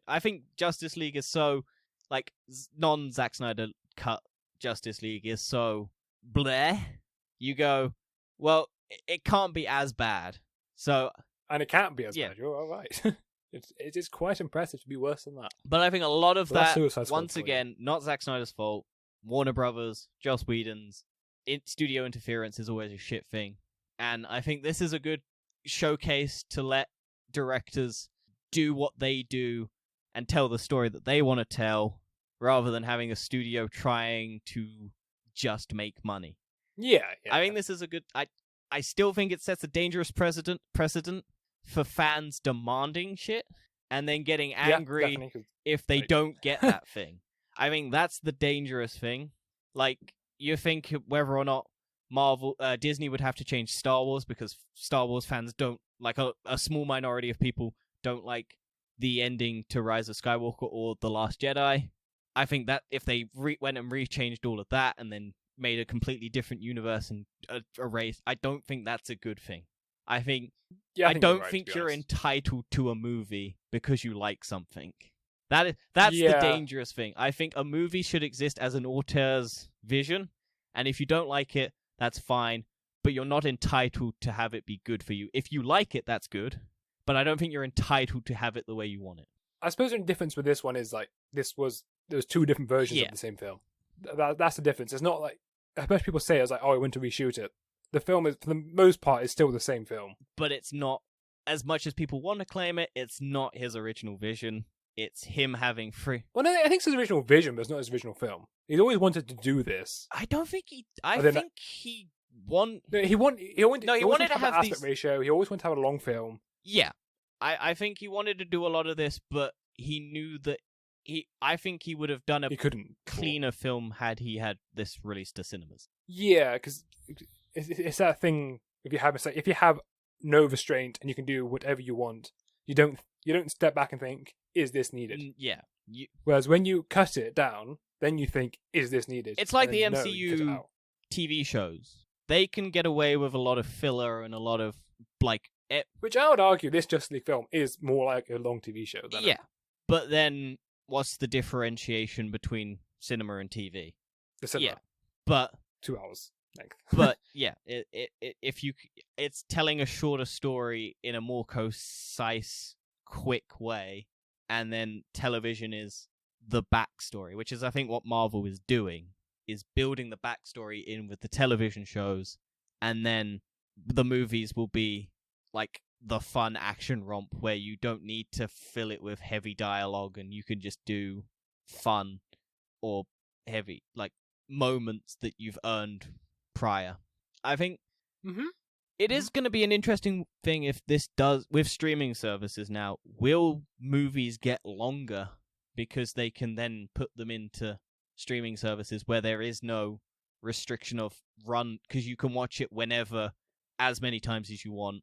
I think Justice League is so, like, non-Zack Snyder cut Justice League is so bleh. You go, well, it can't be as bad. So,
And it can't be as
Yeah.
bad. You're all right. It is quite impressive to be worse than that.
but I think a lot of
Well, that's
that,
Suicide Squad
once
for you.
again, not Zack Snyder's fault. Warner Brothers, Joss Whedon's, studio interference is always a shit thing. And I think this is a good showcase to let directors do what they do and tell the story that they want to tell, rather than having a studio trying to just make money.
Yeah.
I think this is a good. I still think it sets a dangerous precedent for fans demanding shit and then getting angry
definitely, 'cause-
if they
Right.
don't get that thing. I mean, that's the dangerous thing. Like, you think whether or not Disney would have to change Star Wars because Star Wars fans don't like, a small minority of people don't like the ending to Rise of Skywalker or The Last Jedi. I think that if they went and rechanged all of that and then made a completely different universe and a race, I don't think that's a good thing. I think
Yeah,
I
think
don't
you're right,
think
to be
you're
honest.
entitled to a movie because you like something. That's the
Yeah.
dangerous thing. I think a movie should exist as an auteur's vision, and if you don't like it, that's fine, but you're not entitled to have it be good for you. If you like it, that's good, but I don't think you're entitled to have it the way you want it.
I suppose the difference with this one is like there was 2 different versions
Yeah.
of the same film. That's the difference. It's not like, especially people say it's like, oh, I went to reshoot it. The film is, for the most part, is still the same film.
But it's not, as much as people want to claim it, it's not his original vision. It's him having free.
Well, no, I think it's his original vision, but it's not his original film. He's always wanted to do this.
I don't think he. I
then-
think he won.
No, he wanted
wanted to
an
have
aspect
these-
ratio. He always wanted to have a long film.
Yeah, I think he wanted to do a lot of this, but he knew that I think he would have done a
He couldn't.
cleaner film had he had this released to cinemas.
Yeah, because it's that thing. If you have no restraint and you can do whatever you want, you don't step back and think, is this needed?
Yeah,
Whereas when you cut it down, then you think, is this needed?
it's like
And
the
then, no, you cut it
MCU
out.
TV shows. They can get away with a lot of filler and a lot of like
Which I would argue this Justice League film is more like a long TV show than
yeah. But then what's the differentiation between cinema and TV?
the cinema.
Yeah. But
2 hours length.
But yeah, it's telling a shorter story in a more concise, quick way, and then television is the backstory, which is I think what Marvel is doing, is building the backstory in with the television shows, and then the movies will be like the fun action romp where you don't need to fill it with heavy dialogue and you can just do fun or heavy like moments that you've earned prior. I think it is going to be an interesting thing if this does with streaming services now. Will movies get longer because they can then put them into streaming services where there is no restriction of run, because you can watch it whenever, as many times as you want.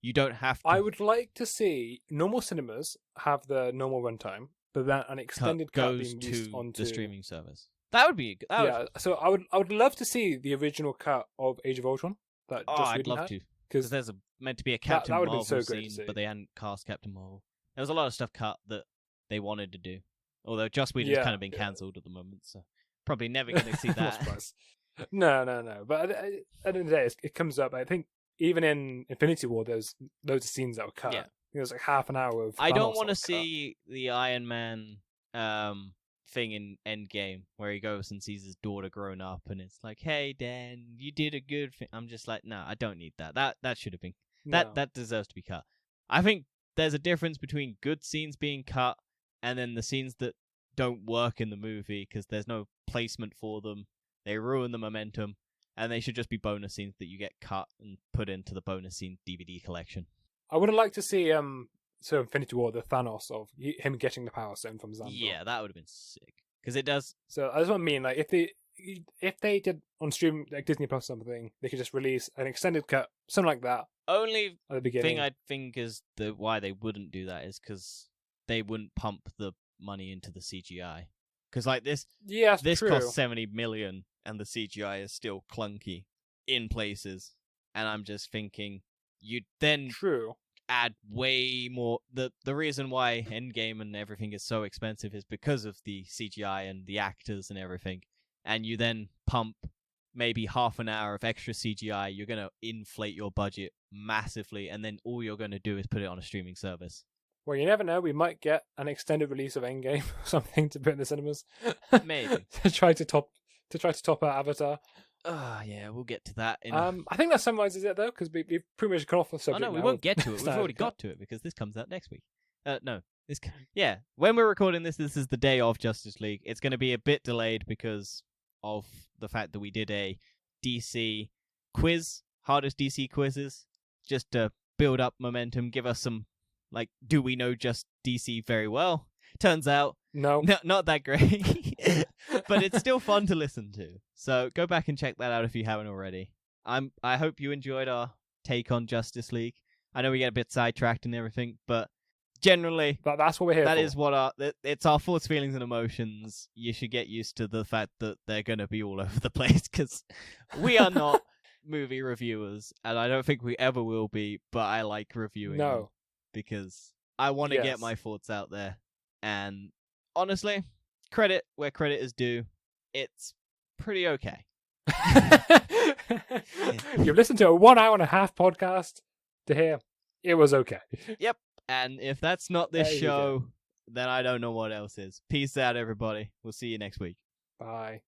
You don't have to.
I would like to see normal cinemas have the normal runtime, but then an extended cut
goes
being released
to
onto
the streaming service. That would be
So I would love to see the original cut of Age of Ultron that Joss
I'd
Whedon
love
had,
to, because there's meant to be a Captain
that would've
Marvel
been so great to
scene,
see.
but they hadn't cast Captain Marvel. There was a lot of stuff cut that they wanted to do, although Joss Whedon's kind of been cancelled at the moment, so probably never going to see that.
No. But at the end of the day, it comes up. I think even in Infinity War, there's loads of scenes that were cut.
Yeah.
There's like half an hour of.
I don't
want to
see the Iron Man thing in Endgame where he goes and sees his daughter grown up and it's like, hey Dan, you did a good thing. I'm just like, no, I don't need that. That should have been that deserves to be cut. I think there's a difference between good scenes being cut and then the scenes that don't work in the movie because there's no placement for them. They ruin the momentum, and they should just be bonus scenes that you get cut and put into the bonus scene DVD collection.
I would have liked to see so Infinity War, the Thanos of him getting the Power Stone from Xandar.
Yeah, that would have been sick, because it does.
So that's what I mean. Like if they did on stream like Disney Plus or something, they could just release an extended cut, something like that.
Only
at the beginning.
Thing I think is why they wouldn't do that is because they wouldn't pump the money into the CGI. Because like this cost 70 million and the CGI is still clunky in places, and I'm just thinking you'd then add way more. The reason why Endgame and everything is so expensive is because of the CGI and the actors and everything, and you then pump maybe half an hour of extra CGI, you're going to inflate your budget massively, and then all you're going to do is put it on a streaming service.
Well, you never know. We might get an extended release of Endgame or something to put in the cinemas.
Maybe
to try to top our Avatar.
Yeah, we'll get to that.
I think that summarizes it though, because we've pretty much cut off the subject.
Oh no, we won't get to it. We've already got to it because this comes out next week. When we're recording this is the day of Justice League. It's going to be a bit delayed because of the fact that we did a DC quiz, hardest DC quizzes, just to build up momentum, give us some. Like, do we know just DC very well? Turns out,
no,
not that great. But it's still fun to listen to. So go back and check that out if you haven't already. I hope you enjoyed our take on Justice League. I know we get a bit sidetracked and everything, but generally,
that's what we're here for.
That is what it's our thoughts, feelings, and emotions. You should get used to the fact that they're going to be all over the place because we are not movie reviewers, and I don't think we ever will be. But I like reviewing.
No.
Because I want to get my thoughts out there. And honestly, credit where credit is due. It's pretty okay.
You've listened to a 1 hour and a half podcast to hear it was okay.
Yep. And if that's not this show, then I don't know what else is. Peace out, everybody. We'll see you next week.
Bye.